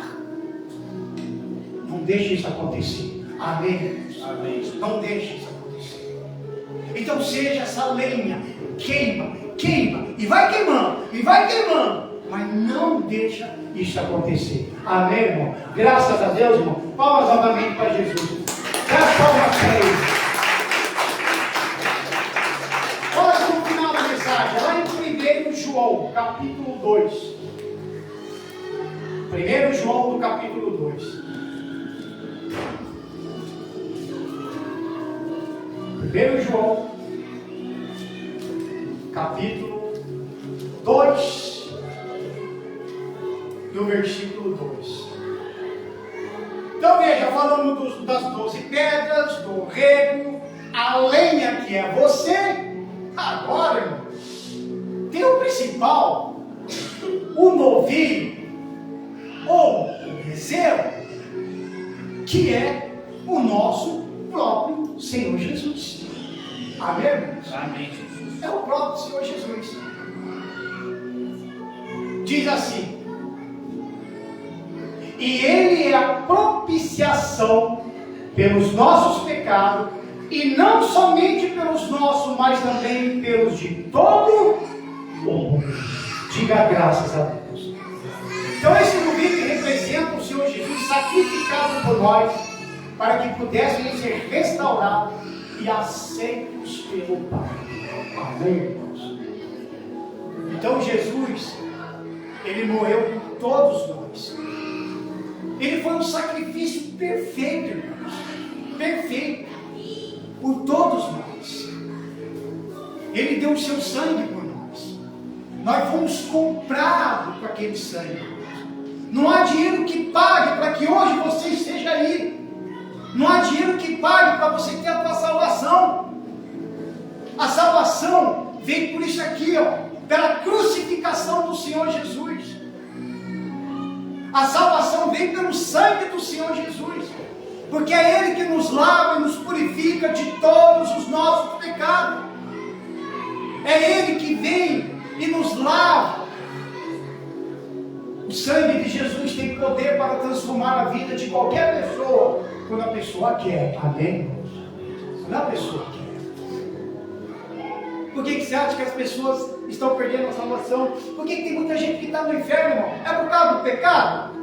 Não deixe isso acontecer. Amém? Amém. Não deixe isso acontecer. Então seja essa lenha, queima, queima, e vai queimando, mas não deixa isso acontecer. Amém, irmão? Graças a Deus, irmão. Palmas novamente para Jesus. Dá palmas para ele. Olha no final da mensagem, lá em 1 João, capítulo 2. 1 João, no capítulo 2. 1 João, capítulo 2, no versículo 2. Então veja, falando das 12 pedras, do rego, a lenha que é você. Agora, irmão, tem o principal, o novilho, ou o bezerro, que é o nosso próprio Senhor Jesus. Amém, irmãos? Amém, Jesus. É o próprio Senhor Jesus. Diz assim: e Ele é a propiciação pelos nossos pecados, e não somente pelos nossos, mas também pelos de todo o mundo. Diga graças a Deus. Então esse novilho representa o Senhor Jesus sacrificado por nós, para que pudéssemos ser restaurados e aceitos pelo Pai. Amém, irmãos? Então Jesus, Ele morreu por todos nós. Ele foi um sacrifício perfeito, irmãos. Perfeito. Por todos nós. Ele deu o seu sangue por nós. Nós fomos comprados com aquele sangue. Não há dinheiro que pague para que hoje você esteja aí. Não há dinheiro que pague para você ter a tua salvação. A salvação vem por isso aqui, ó, pela crucificação do Senhor Jesus. A salvação vem pelo sangue do Senhor Jesus, porque é Ele que nos lava e nos purifica de todos os nossos pecados. É Ele que vem e nos lava. O sangue de Jesus tem poder para transformar a vida de qualquer pessoa, quando a pessoa quer. Amém? Quando a pessoa quer. Por que você acha que as pessoas estão perdendo a salvação? Por que tem muita gente que está no inferno, irmão? É por causa do pecado?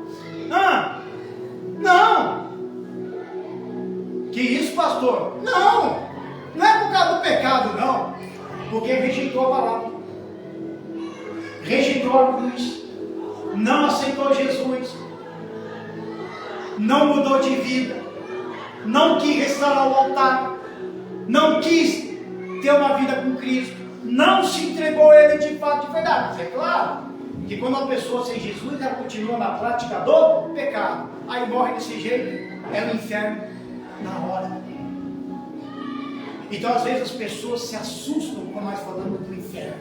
Não! Que isso, pastor? Não! Não é por causa do pecado, não. Porque rejeitou a palavra. Rejeitou a cruz. Não aceitou Jesus. Não mudou de vida. Não quis restaurar o altar. Não quis ter uma vida com Cristo, não se entregou a Ele de fato, de verdade. Mas é claro que quando uma pessoa sem Jesus, ela continua na prática do pecado, aí morre desse jeito, é no inferno na hora. Então às vezes as pessoas se assustam quando nós falamos do inferno,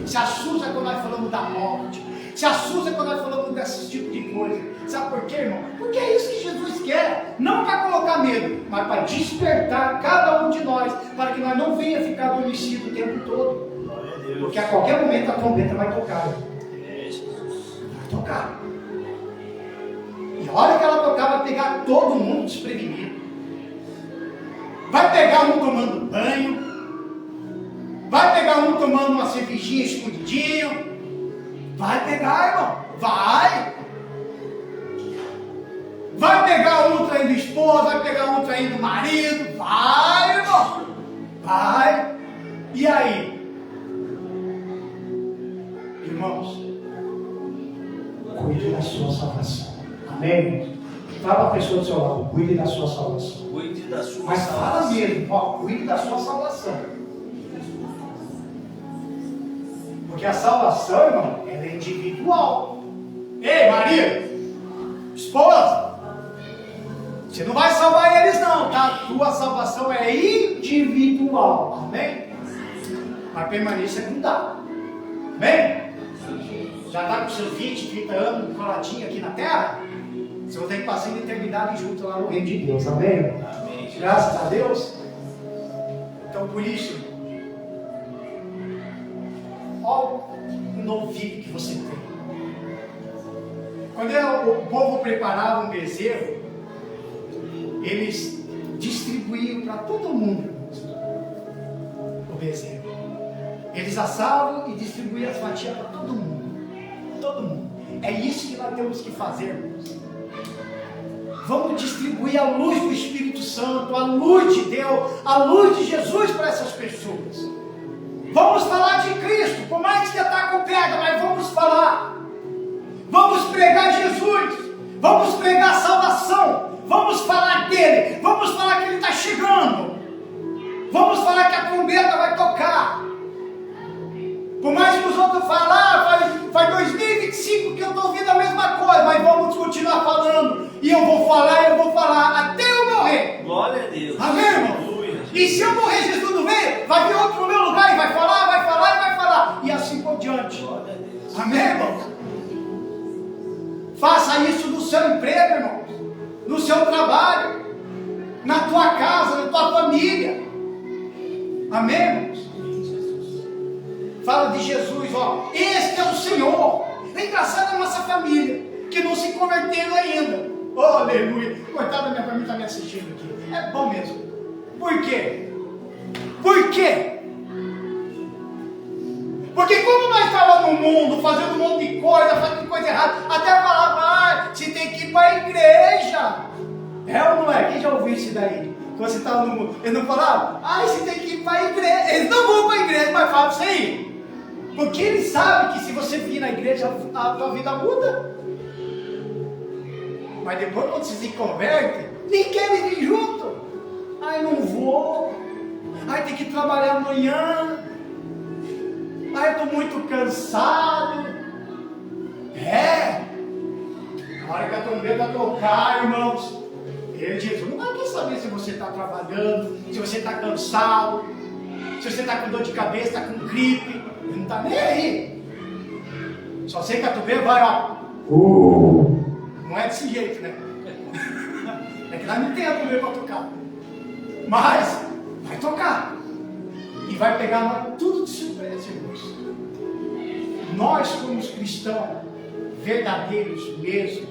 se assustam quando nós falamos da morte, se assustam quando nós falamos desse tipo de coisa. Sabe por quê, irmão? Porque é isso que Jesus quer, não para colocar medo, mas para despertar cada um de nós, para que nós não venha ficar adormecido o tempo todo. Porque a qualquer momento a trombeta vai tocar. Vai tocar. E a hora que ela tocar, vai pegar todo mundo desprevenido. Vai pegar um tomando banho, vai pegar um tomando uma cervejinha escondidinho. Vai pegar, irmão. Vai pegar um traindo esposa, vai pegar um traindo marido. Vai, irmão. Vai. E aí? Irmãos, cuide da sua salvação. Amém? Fala a pessoa do seu lado, cuide da sua salvação. Cuide da sua Mas fala salvação. mesmo, ó, cuide da sua salvação. Porque a salvação, irmão, ela é individual. Ei, Maria, esposa, você não vai salvar eles não, tá? A tua salvação é individual, amém? Mas permaneça com dá, amém? Já está com seus 20, 30 anos coladinho aqui na terra? Você vai ter que passar a eternidade junto lá no reino de Deus, amém? Amém. Graças a Deus. Então por isso, olha o novilho que você tem. Quando o povo preparava um bezerro, eles distribuíam para todo mundo o bezerro. Eles assavam e distribuíam as fatias para todo mundo. Todo mundo. É isso que nós temos que fazer, irmãos. Vamos distribuir a luz do Espírito Santo, a luz de Deus, a luz de Jesus para essas pessoas. Vamos falar de Cristo, por mais que está com pedra, mas vamos falar. Vamos pregar Jesus, vamos pregar salvação, vamos falar dele, vamos falar que ele está chegando, vamos falar que a trombeta vai tocar. Por mais que os outros falem, faz 2025 que eu estou ouvindo a mesma coisa, mas vamos continuar falando, e eu vou falar até eu morrer. Glória a Deus. Amém, irmão? Aleluia. E se eu morrer, Jesus não vem, vai vir outro no meu lugar e vai falar, e assim por diante. Glória a Deus. Amém, irmão? Faça isso no seu emprego, irmão, no seu trabalho, na tua casa, na tua família. Amém, irmãos? Fala de Jesus, ó. Este é o Senhor. É engraçado a nossa família, que não se converteram ainda. Oh, aleluia. Coitada da minha família está me assistindo aqui. É bom mesmo. Por quê? Por quê? Porque como nós estávamos no mundo, fazendo um monte de coisa, fazendo coisa errada, até falava, você tem que ir para a igreja. É ou não é? Quem já ouviu isso daí? Quando você estava no mundo, eles não falavam, você tem que ir para a igreja. Eles não vão para a igreja, mas falam para você ir. Porque eles sabem que se você vir na igreja, a tua vida muda. Mas depois quando você se converte, nem querem vir junto. Não vou. Tem que trabalhar amanhã. Eu estou muito cansado. Na hora que a trombeta tocar, irmãos, Jesus não vai querer saber se você está trabalhando, se você está cansado, se você está com dor de cabeça, está com gripe. Ele não está nem aí. Só sei que a trombeta vai, ó. Não é desse jeito, né? É que nós não temos a trombeta para tocar. Mas vai tocar. E vai pegar nós tudo de surpresa, irmãos. Nós, como cristãos verdadeiros mesmo,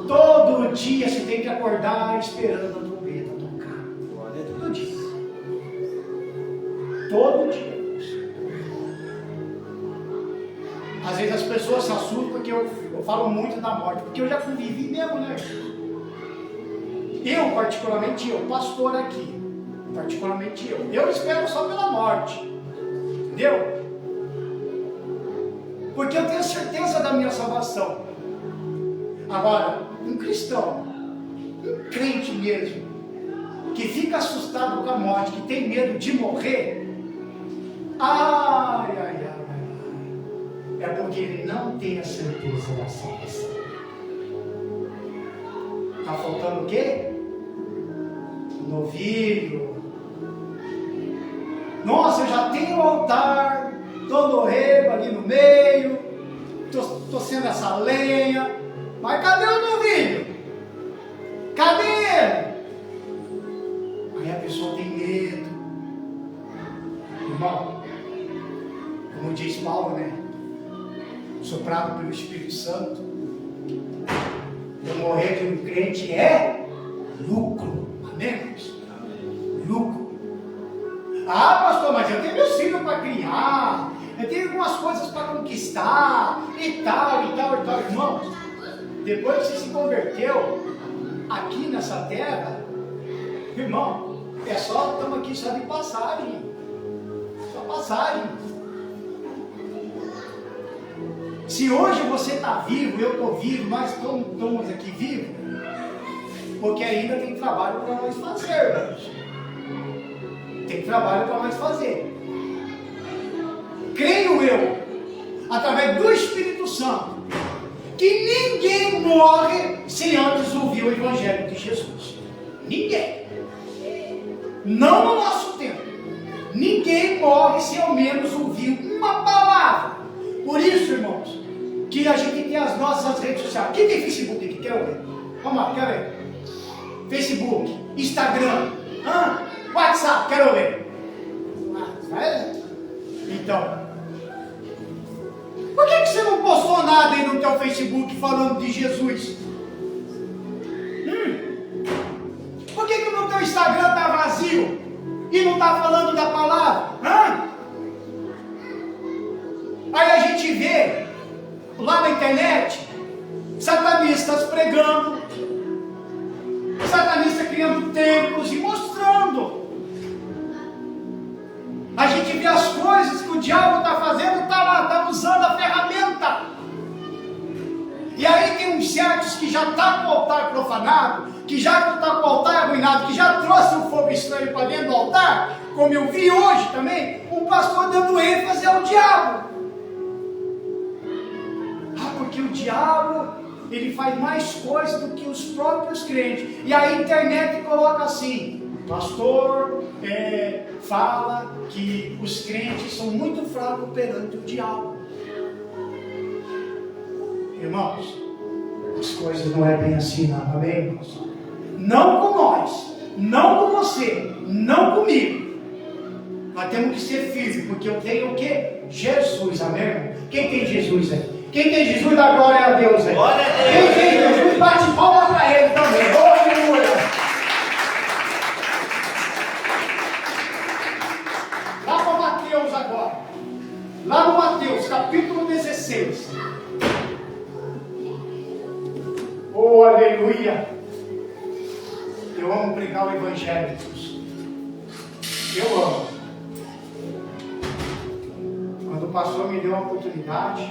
todo dia você tem que acordar esperando a trombeta tocar. Todo dia. Todo dia. Às vezes as pessoas se assustam porque eu falo muito da morte, porque eu já convivi mesmo, né? Eu, particularmente eu, pastor aqui, particularmente eu espero só pela morte, entendeu? Porque eu tenho certeza da minha salvação. Agora, um cristão, um crente mesmo, que fica assustado com a morte, que tem medo de morrer, é porque ele não tem a certeza da salvação. Está faltando o quê? Novilho. Nossa, eu já tenho o altar, estou no rego ali no meio, estou sendo essa lenha, mas cadê o novilho? Cadê ele? Aí a pessoa tem medo. Irmão, como diz Paulo, né? Soprado pelo Espírito Santo, eu morrer de um crente é lucro. Amém? Lucro. Pastor, mas eu tenho meus filhos para criar, eu tenho algumas coisas para conquistar, e tal. Irmãos, depois que você se converteu aqui nessa terra, irmão, estamos aqui só de passagem. Só passagem. Se hoje você está vivo, eu estou vivo, nós estamos aqui vivos, porque ainda tem trabalho para nós fazer, irmãos. Tem trabalho para nós fazer. Creio eu, através do Espírito Santo, que ninguém morre sem antes ouvir o Evangelho de Jesus. Ninguém. Não no nosso tempo. Ninguém morre sem ao menos ouvir uma palavra. Por isso, irmãos, que a gente tem as nossas redes sociais. Quem tem Facebook aqui? Quer ver? Vamos lá, quer ver? Facebook, Instagram, WhatsApp, quero ver. Então, por que você não postou nada aí no teu Facebook falando de Jesus? Por que no teu Instagram está vazio e não está falando da palavra? Aí a gente vê lá na internet satanistas pregando, satanistas criando templos e mostrando. A gente vê as coisas que o diabo está fazendo, está lá, está usando a ferramenta. E aí tem uns certos que já está com o altar profanado, que já está com o altar arruinado, que já trouxe o fogo estranho para dentro do altar, como eu vi hoje também, um pastor dando ênfase ao diabo. Porque o diabo, ele faz mais coisas do que os próprios crentes. E a internet coloca assim: pastor fala que os crentes são muito fracos perante o diabo. Irmãos, as coisas não é bem assim, não, amém, irmãos? Não com nós, não com você, não comigo. Nós temos que ser firmes, porque eu tenho o quê? Jesus, amém, irmão? Quem tem Jesus aí? Quem tem Jesus, dá glória a Deus aí. Glória a Deus. Quem tem Jesus, bate palma para ele também. Aleluia. Lá para Mateus agora. Lá no Mateus, capítulo 16. Oh, aleluia. Eu amo pregar o Evangelho, Deus. Eu amo. Quando o pastor me deu a oportunidade,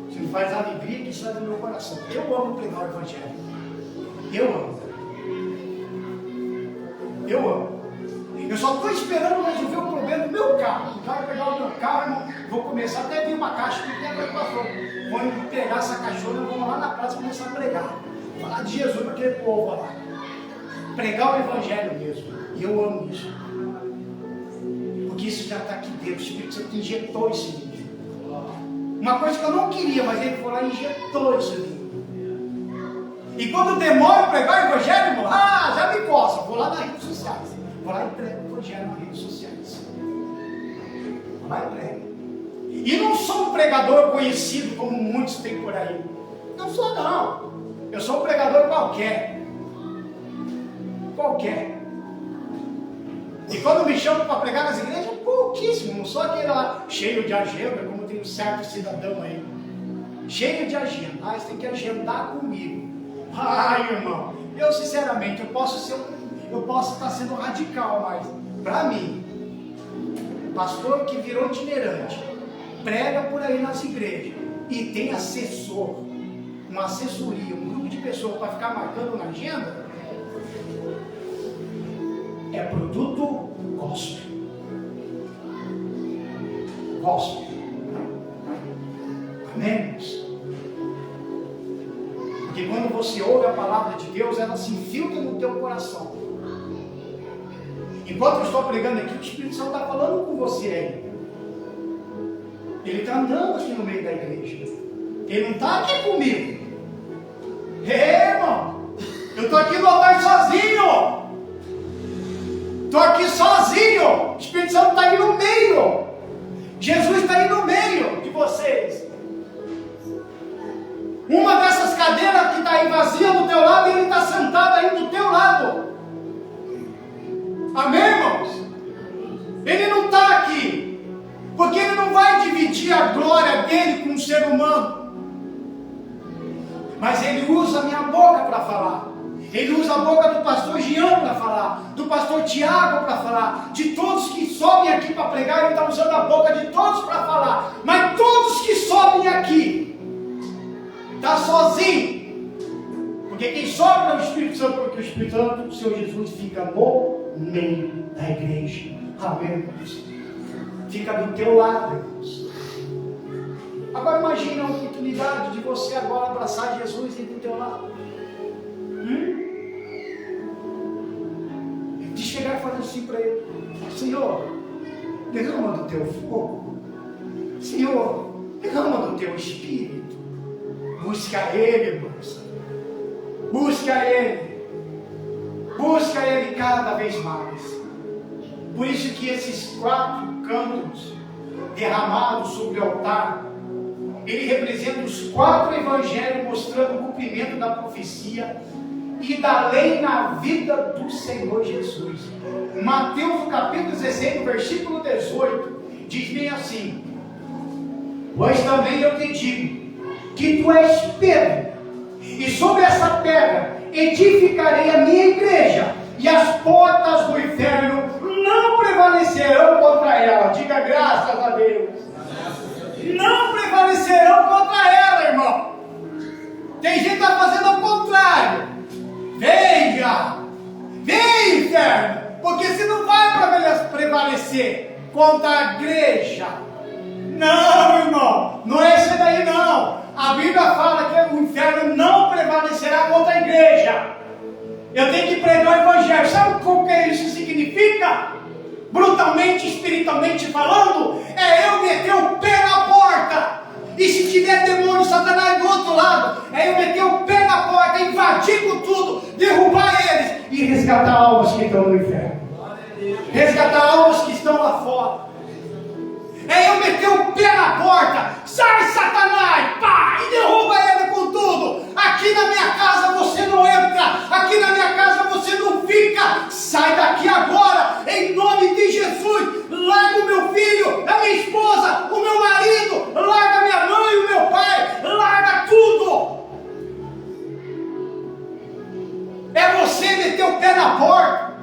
isso me faz alegria que sai do meu coração. Eu amo pregar o Evangelho. Eu amo. Eu amo. Eu só estou esperando resolver o problema do meu carro. Eu quero pegar o meu carro, irmão. Vou começar até a vir uma caixa que tem para pastor. Vou pegar essa caixona e vamos lá na praça começar a pregar. Falar de Jesus para aquele povo lá. Pregar o Evangelho mesmo. E eu amo isso. Porque isso já está aqui dentro. O Espírito Santo injetou isso em mim. Uma coisa que eu não queria, mas ele foi lá e injetou isso em mim. E quando demora a pregar o Evangelho, irmão, já me coça. Vou lá nas redes sociais. Vou lá e prego o Evangelho nas redes sociais. Vou lá e prego. E não sou um pregador conhecido como muitos têm por aí. Não sou, não. Eu sou um pregador qualquer. Qualquer. E quando me chamam para pregar nas igrejas, pouquíssimo. Não sou aquele lá cheio de agenda, como tem um certo cidadão aí. Cheio de agenda. Você tem que agendar comigo. Irmão, eu sinceramente, eu posso estar sendo radical, mas para mim, pastor que virou itinerante, prega por aí nas igrejas e tem assessor, uma assessoria, um grupo de pessoas para ficar marcando na agenda, é produto gospel. Gospel. Amém? Porque quando você ouve a palavra de Deus, ela se infiltra no teu coração. Enquanto eu estou pregando aqui, o Espírito Santo está falando com você aí. Ele está andando aqui no meio da igreja. Ele não está aqui comigo. Irmão, eu estou aqui no altar sozinho. Estou aqui sozinho. O Espírito Santo está aí no meio. Jesus está aí no meio de vocês. Uma dessas cadeiras que está aí vazia do teu lado, ele está sentado aí do teu lado. Amém, irmãos? Ele não está aqui, porque ele não vai dividir a glória dele com um ser humano. Mas ele usa a minha boca para falar. Ele usa a boca do pastor Jean para falar, do pastor Tiago para falar, de todos que sobem aqui para pregar, ele está usando a boca de todos para falar. Mas todos que sobem aqui, está sozinho, Porque quem sobra é o Espírito Santo, porque o Espírito Santo, o Senhor Jesus, fica no meio da igreja. Amém, irmãos? Fica do teu lado, irmãos. Agora imagine a oportunidade de você agora abraçar Jesus e do teu lado. De chegar e falar assim para ele: Senhor, derrama do teu fogo. Senhor, derrama do teu Espírito. Busca Ele, irmãos. Busca Ele. Busca Ele cada vez mais. Por isso que esses 4 cantos derramados sobre o altar, ele representa os 4 evangelhos, mostrando o cumprimento da profecia e da lei na vida do Senhor Jesus. Mateus, no capítulo 16, no versículo 18, diz bem assim: pois também eu te digo que tu és Pedro, e sobre essa pedra edificarei a minha igreja, e as portas do inferno não prevalecerão contra ela. Diga graças a Deus. Não prevalecerão contra ela, irmão. Tem gente que está fazendo o contrário. Venha, vem, inferno, porque você não vai prevalecer contra a igreja. Não, irmão, não é isso daí não. A Bíblia fala que o inferno não prevalecerá contra a igreja. Eu tenho que pregar o evangelho. Sabe o que isso significa? Brutalmente, espiritualmente falando, é eu meter o pé na porta. E se tiver demônio, Satanás do outro lado, é eu meter o pé na porta, invadir com tudo, derrubar eles e resgatar almas que estão no inferno. Resgatar almas que estão lá fora. É eu meter o pé na porta, sai Satanás, pá, e derruba ele com tudo. Aqui na minha casa você não entra, aqui na minha casa você não fica. Sai daqui agora, em nome de Jesus. Larga o meu filho, a minha esposa, o meu marido, larga a minha mãe, o meu pai, larga tudo. É você meter o pé na porta.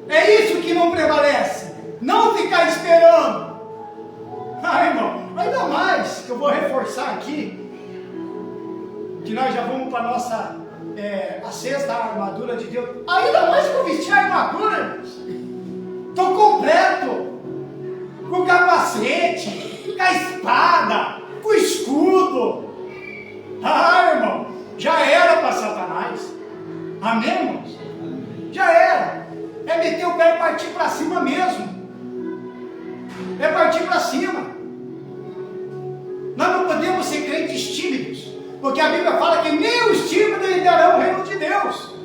É isso que não prevalece. Não ficar esperando. Irmão, ainda mais que eu vou reforçar aqui, que nós já vamos para a nossa a 6ª armadura de Deus. Ainda mais que eu vestir a armadura, irmãos. Estou completo, com capacete, com a espada, com o escudo. Irmão, já era para Satanás. Amém, irmãos? Já era. É meter o pé e partir para cima mesmo. É partir para cima. Nós não podemos ser crentes tímidos, porque a Bíblia fala que nem os tímidos herdarão o reino de Deus.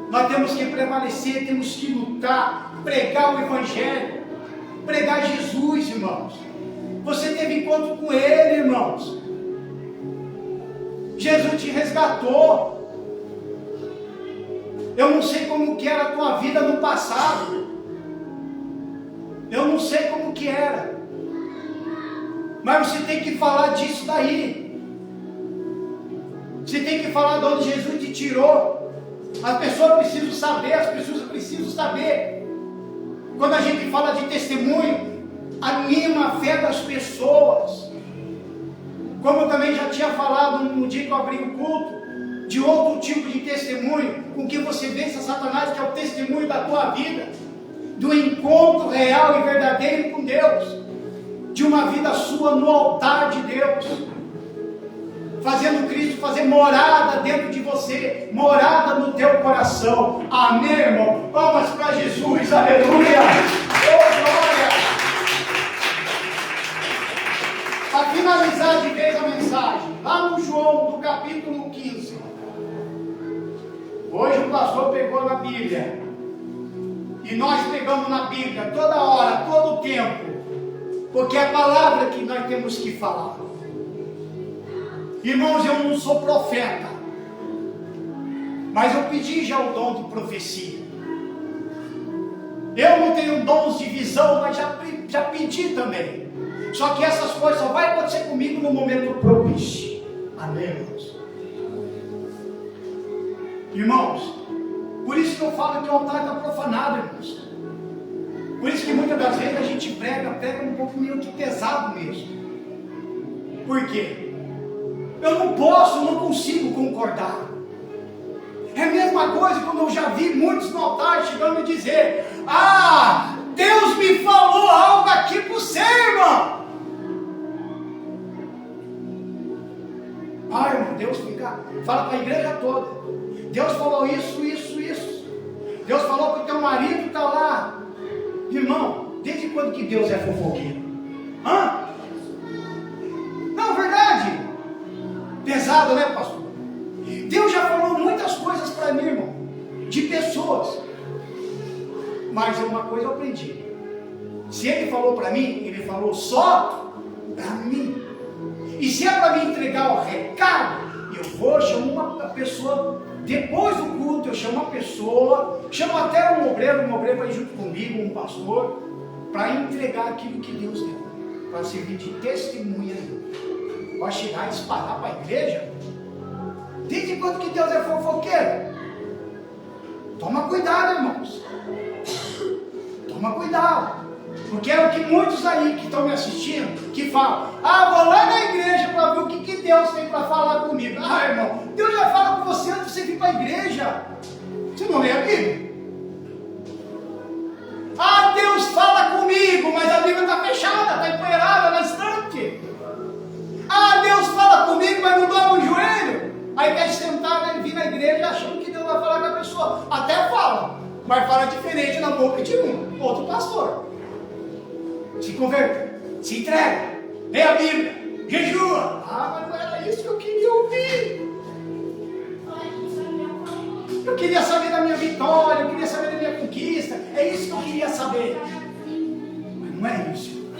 Nós temos que prevalecer, temos que lutar, pregar o Evangelho, pregar Jesus, irmãos. Você teve encontro com Ele, irmãos. Jesus te resgatou. Eu não sei como que era a tua vida no passado. Eu não sei como que era. Mas você tem que falar disso daí. Você tem que falar de onde Jesus te tirou. As pessoas precisam saber, as pessoas precisam saber. Quando a gente fala de testemunho, anima a fé das pessoas. Como eu também já tinha falado no dia que eu abri o culto, de outro tipo de testemunho, com que você vença Satanás, que é o testemunho da tua vida, do encontro real e verdadeiro com Deus, de uma vida sua no altar de Deus, fazendo Cristo fazer morada dentro de você, morada no teu coração. Amém, irmão? Palmas para Jesus, aleluia! Oh, glória! Para finalizar de vez a mensagem, lá no João, do capítulo 15. Hoje o pastor pegou na Bíblia. E nós pegamos na Bíblia toda hora, todo o tempo. Porque é a palavra que nós temos que falar. Irmãos, eu não sou profeta, mas eu pedi já o dom de profecia. Eu não tenho dons de visão, mas já pedi também. Só que essas coisas só vai acontecer comigo no momento propício. Amém, irmãos? Irmãos, por isso que eu falo que o altar está profanado, irmãos. Por isso que muitas das vezes a gente prega um pouco meio que pesado mesmo. Por quê? Eu não posso, não consigo concordar. É a mesma coisa quando eu já vi muitos no altar chegando e dizer: ah, Deus me falou algo aqui para você, irmão. Ah, irmão, Deus fala para a igreja toda. Deus falou isso, isso, isso. Deus falou que o teu marido está lá. Irmão, desde quando que Deus é fofoqueiro? Hã? Não, verdade. Pesado, né, pastor? Deus já falou muitas coisas para mim, irmão, de pessoas. Mas uma coisa eu aprendi: se Ele falou para mim, Ele falou só para mim. E se é para me entregar o recado, eu vou chamar uma pessoa, depois do culto eu chamo uma pessoa, chamo até um obreiro vai junto comigo, um pastor, para entregar aquilo que Deus deu, para servir de testemunha. Vai chegar e disparar para a igreja? Desde quando que Deus é fofoqueiro? Toma cuidado, irmãos. Toma cuidado. Porque é o que muitos aí que estão me assistindo, que falam: ah, vou lá na igreja para ver o que Deus tem para falar comigo. Ah, irmão, Deus já fala com você antes de você vir para a igreja. Você não lê a Bíblia? Ah, Deus fala comigo, mas a Bíblia está fechada, está empoeirada na estante. Ah, Deus fala comigo, mas não dobra o joelho. Aí quer sentar e vir na igreja achando que Deus vai falar com a pessoa. Até fala, mas fala diferente na boca de um outro pastor. Se converta, se entrega, lê a Bíblia, jejua. Ah, mas não era isso que eu queria ouvir. Eu queria saber da minha vitória, eu queria saber da minha conquista. É isso que eu queria saber. Mas não é isso.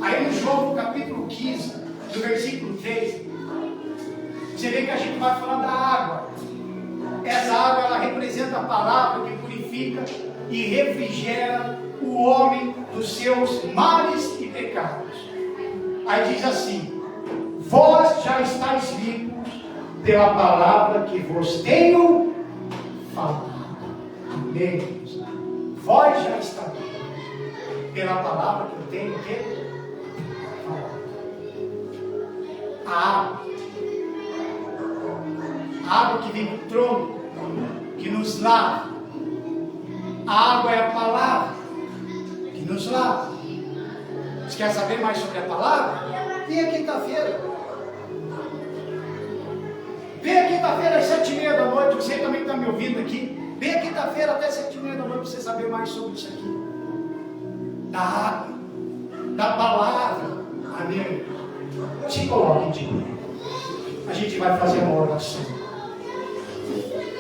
Aí no João, capítulo 15, no versículo 3, você vê que a gente vai falar da água. Essa água, ela representa a palavra que purifica e refrigera o homem dos seus males e pecados. Aí diz assim: vós já estáis limpos pela palavra que vos tenho falado. Amém. Vós já estáis limpos pela palavra que eu tenho falado. A água que vem do trono, que nos lava. A água é a palavra que nos lava. Você quer saber mais sobre a palavra? Venha quinta-feira. Venha quinta-feira às 7h30 da noite. Você também está me ouvindo aqui. Venha quinta-feira até 7h30 da noite para você saber mais sobre isso aqui. Da água, da palavra. Amém. Se coloque de pé. A gente vai fazer uma oração.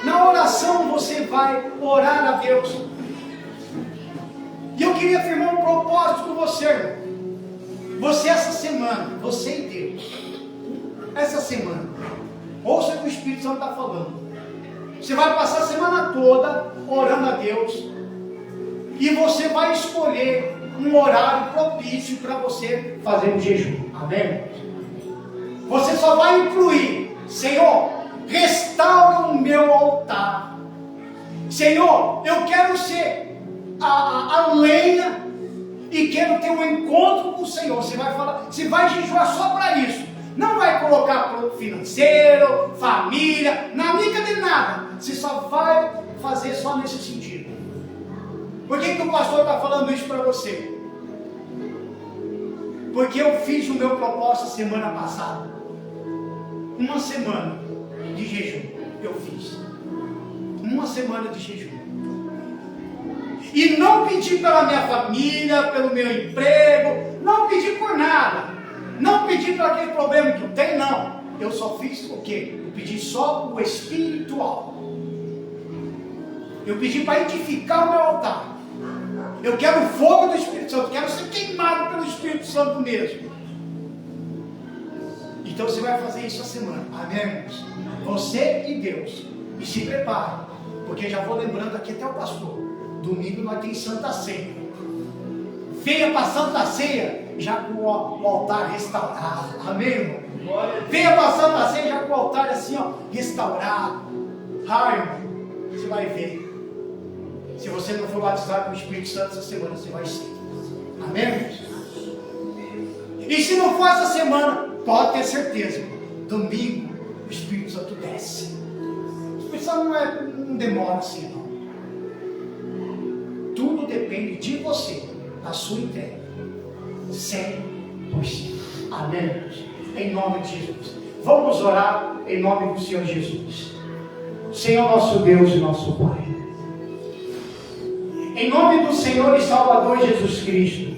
Na oração você vai orar a Deus. E eu queria afirmar um propósito com você, irmão. Você essa semana, você e Deus, essa semana, ouça o que o Espírito Santo está falando. Você vai passar a semana toda orando a Deus. E você vai escolher um horário propício para você fazer um jejum. Amém? Você só vai incluir: Senhor, restaura o meu altar. Senhor, eu quero ser a lenha e quero ter um encontro com o Senhor. Você vai falar, você vai jejuar só para isso. Não vai colocar produto financeiro, família, na mica de nada. Você só vai fazer só nesse sentido. Por que o pastor está falando isso para você? Porque eu fiz o meu propósito semana passada. Uma semana de jejum eu fiz. Uma semana de jejum. E não pedi pela minha família, pelo meu emprego, não pedi por nada. Não pedi por aquele problema que eu tenho, não. Eu só fiz o quê? Eu pedi só o espiritual. Eu pedi para edificar o meu altar. Eu quero o fogo do Espírito Santo, quero ser queimado pelo Espírito Santo mesmo. Então você vai fazer isso a semana. Amém? Você e Deus. E se prepare, porque já vou lembrando aqui até o pastor. Domingo nós temos Santa Ceia. Venha para a Santa Ceia já com o altar restaurado. Amém, irmão? Venha para a Santa Ceia já com o altar assim, ó, restaurado. Ah, irmão, você vai ver. Se você não for batizado com o Espírito Santo essa semana, você vai ser. Amém, irmãos? E se não for essa semana, pode ter certeza, domingo, o Espírito Santo desce. O Espírito Santo não demora assim, não. Tudo depende de você, da sua entrega. 100%. Amém? Em nome de Jesus. Vamos orar em nome do Senhor Jesus. Senhor nosso Deus e nosso Pai. Em nome do Senhor e Salvador Jesus Cristo.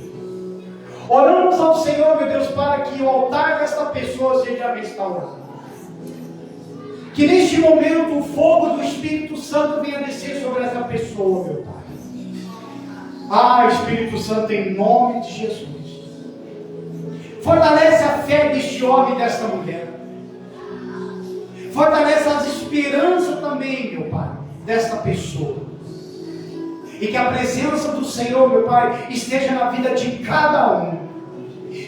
Oramos ao Senhor, meu Deus, para que o altar desta pessoa seja restaurado. Que neste momento o fogo do Espírito Santo venha descer sobre essa pessoa, meu Pai. Ah, Espírito Santo, em nome de Jesus. Fortalece a fé deste homem e desta mulher. Fortalece as esperanças também, meu Pai, desta pessoa. E que a presença do Senhor, meu Pai, esteja na vida de cada um.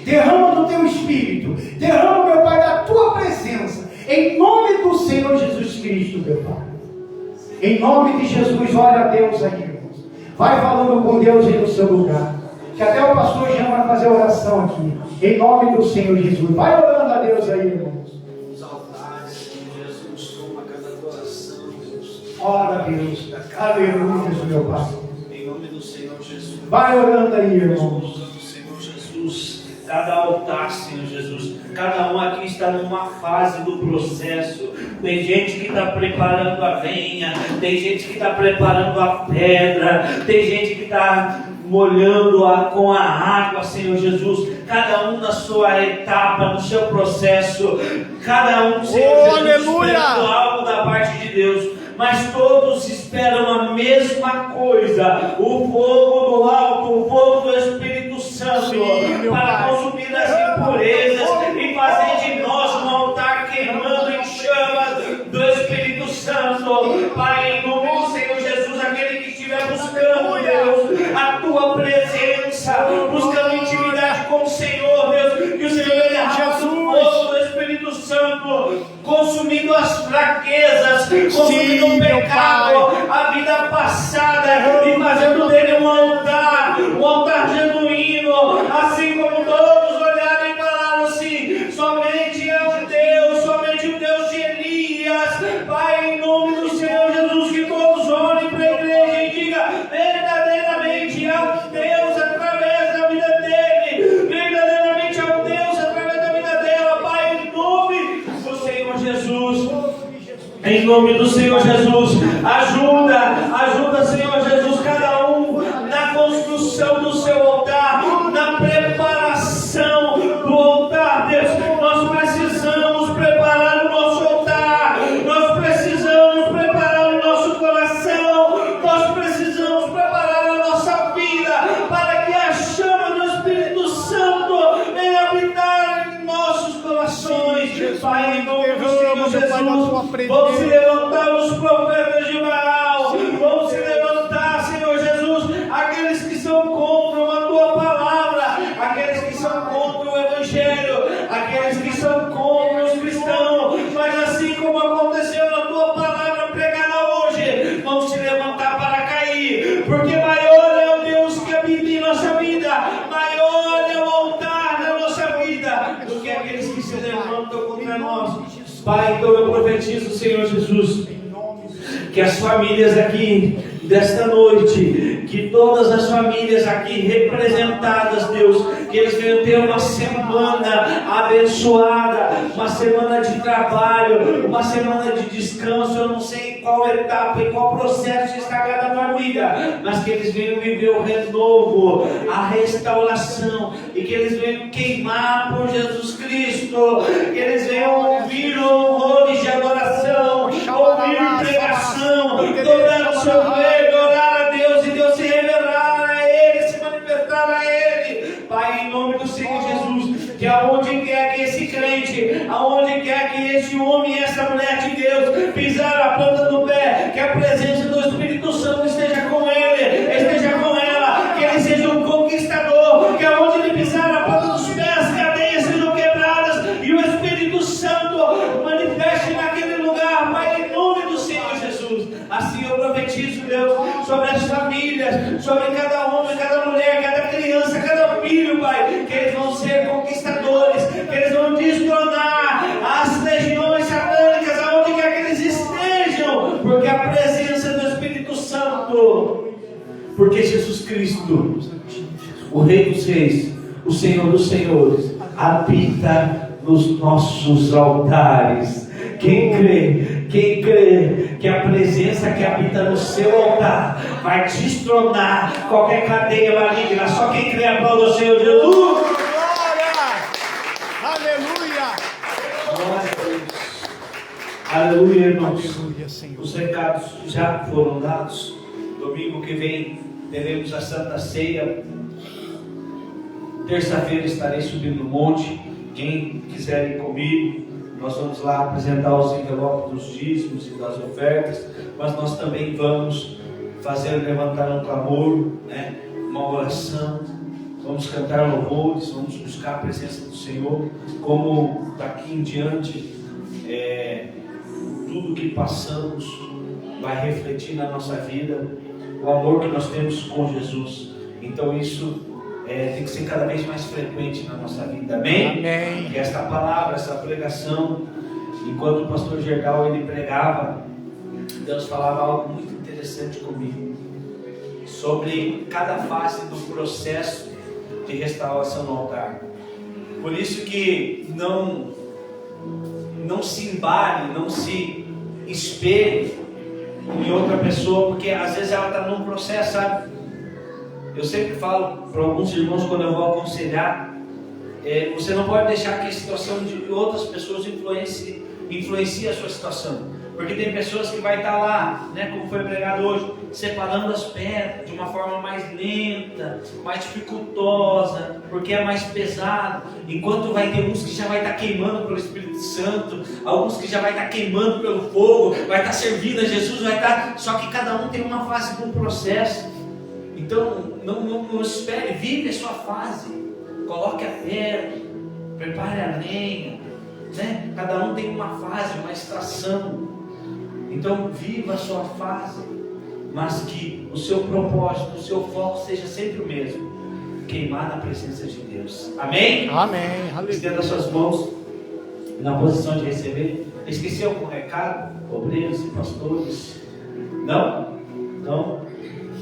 Derrama do teu Espírito. Derrama, meu Pai, da tua presença. Em nome do Senhor Jesus Cristo, meu Pai. Em nome de Jesus, ora a Deus aí, irmãos. Vai falando com Deus aí no seu lugar. Que até o pastor Jean vai fazer oração aqui. Em nome do Senhor Jesus. Vai orando a Deus aí, irmãos. Os altares, Jesus, toma cada coração, Deus. Ora a Deus. Aleluia, meu Pai. Em nome do Senhor Jesus. Vai orando aí, irmãos. Do Senhor Jesus. Cada altar, Senhor Jesus. Cada um aqui está numa fase do processo. Tem gente que está preparando a lenha. Tem gente que está preparando a pedra. Tem gente que está molhando com a água, Senhor Jesus. Cada um na sua etapa, no seu processo. Cada um, Senhor Jesus, esperando algo da parte de Deus. Mas todos esperam a mesma coisa: o fogo do alto, o fogo do Espírito Santo, para consumir as impurezas e fazer de nós um altar queimando em chamas do Espírito Santo. Pai, em nome do Senhor Jesus, aquele que estiver buscando, Deus, a tua presença, buscando intimidade com o Senhor, Deus, que o Senhor venha derramar o fogo do Espírito Santo, consumindo as fraquezas, consumindo o pecado, a vida passada, e fazendo dele um altar genuíno, assim como todos olharam e falaram assim: somente é um Deus, somente o Deus de Elias. Pai, em nome do Senhor Jesus, que todos olhem para a igreja e digam: verdadeiramente é um Deus através da vida dele, verdadeiramente é um Deus através da vida dela. Pai, em nome do Senhor Jesus. Em nome do Senhor Jesus, ajuda, Senhor Jesus, cada um na construção do seu altar, na preparação do altar, Deus. Nós precisamos preparar o nosso altar, nós precisamos preparar o nosso coração, nós precisamos preparar a nossa vida, para que a chama do Espírito Santo venha habitar em nossos corações. Pai, em nome do Senhor Jesus, vamos se levantar os profetas de Baal, vamos se levantar, Senhor Jesus, aqueles que são contra a tua palavra, aqueles que são contra o Evangelho, aqueles que são contra os cristãos, mas assim como aconteceu na tua palavra pregada hoje, vamos se levantar para cair, porque maior é o Deus que habita em nossa vida, maior é o altar da nossa vida, do que aqueles que se levantam contra nós. Pai, então eu profetizo, Senhor Jesus, que as famílias aqui desta noite, que todas as famílias aqui representadas, Deus, que eles venham ter uma semana abençoada, uma semana de trabalho, uma semana de descanso. Eu não sei em qual etapa, em qual processo está cada família, mas que eles venham viver o renovo, a restauração, e que eles venham queimar por Jesus Cristo, que eles venham ouvir louvores de adoração, ouvir pregação, dobrar o seu joelho, orar a Deus e Deus se revelar a Ele, se manifestar a Ele. Pai, em nome do Senhor Jesus, que aonde quer que esse crente, aonde quer que esse homem e essa mulher de Deus pisar a planta do pé, que a presença do Espírito Santo esteja com ele, esteja com ela, que ele seja um conquistador, que aonde ele pisar a planta dos pés, as cadeias sejam quebradas e o Espírito Santo manifeste naquele lugar. Pai, em nome do Senhor Jesus, assim eu profetizo, Deus, sobre as famílias, sobre cada homem, cada mulher, cada criança, cada filho, Pai, que eles vão ser conquistadores, que eles vão destronar as legiões Porque Jesus Cristo, o Rei dos Reis, o Senhor dos Senhores, habita nos nossos altares. Quem crê que a presença que habita no seu altar vai destronar qualquer cadeia maligna, só quem crê aplauda o Senhor Jesus. Glória! Aleluia! Glória a Deus. Aleluia, irmãos. Aleluia, Senhor. Os recados já foram dados. Domingo que vem teremos a Santa Ceia. Terça-feira estarei subindo no monte. Quem quiser ir comigo, nós vamos lá apresentar os envelopes dos dízimos e das ofertas. Mas nós também vamos levantar um clamor, né? Uma oração. Vamos cantar louvores, vamos buscar a presença do Senhor. Como daqui em diante, tudo que passamos vai refletir na nossa vida o amor que nós temos com Jesus. Então isso tem que ser cada vez mais frequente na nossa vida. Amém? Amém. Que esta palavra, essa pregação, enquanto o pastor Gerdau ele pregava, Deus falava algo muito interessante comigo sobre cada fase do processo de restauração no altar. Por isso que não se embale, não se espelhe em outra pessoa, porque às vezes ela está num processo, sabe? Eu sempre falo para alguns irmãos quando eu vou aconselhar, você não pode deixar que a situação de outras pessoas influencie a sua situação. Porque tem pessoas que vai estar lá, né, como foi pregado hoje, separando as pedras de uma forma mais lenta, mais dificultosa, porque é mais pesado. Enquanto vai ter uns que já vai estar queimando pelo Espírito Santo, alguns que já vai estar queimando pelo fogo, vai estar servindo a Jesus, vai estar. Só que cada um tem uma fase do processo. Então não espere, vive a sua fase. Coloque a pedra, prepare a lenha, né? Cada um tem uma fase, uma estação. Então viva a sua fase, mas que o seu propósito, o seu foco seja sempre o mesmo: queimar na presença de Deus. Amém? Amém. Aleluia. Estenda suas mãos na posição de receber. Esqueci algum recado? Obreiros e pastores? Não? Então,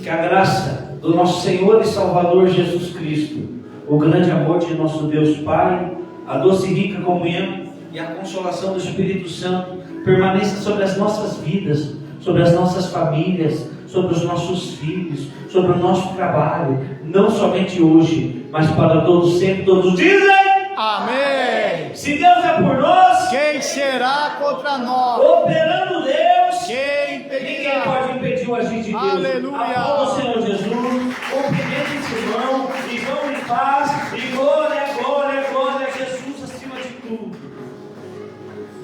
que a graça do nosso Senhor e Salvador Jesus Cristo, o grande amor de nosso Deus Pai, a doce e rica comunhão e a consolação do Espírito Santo permaneça sobre as nossas vidas, sobre as nossas famílias, sobre os nossos filhos, sobre o nosso trabalho, não somente hoje, mas para todos sempre, todos dizem: Amém. se Deus é por nós, Quem será contra nós? operando Deus, Quem ninguém impedirá? pode impedir o agir de Deus. Aleluia. Aplauda o Senhor Jesus, cumprimento esse irmão, e vão em paz, e glória.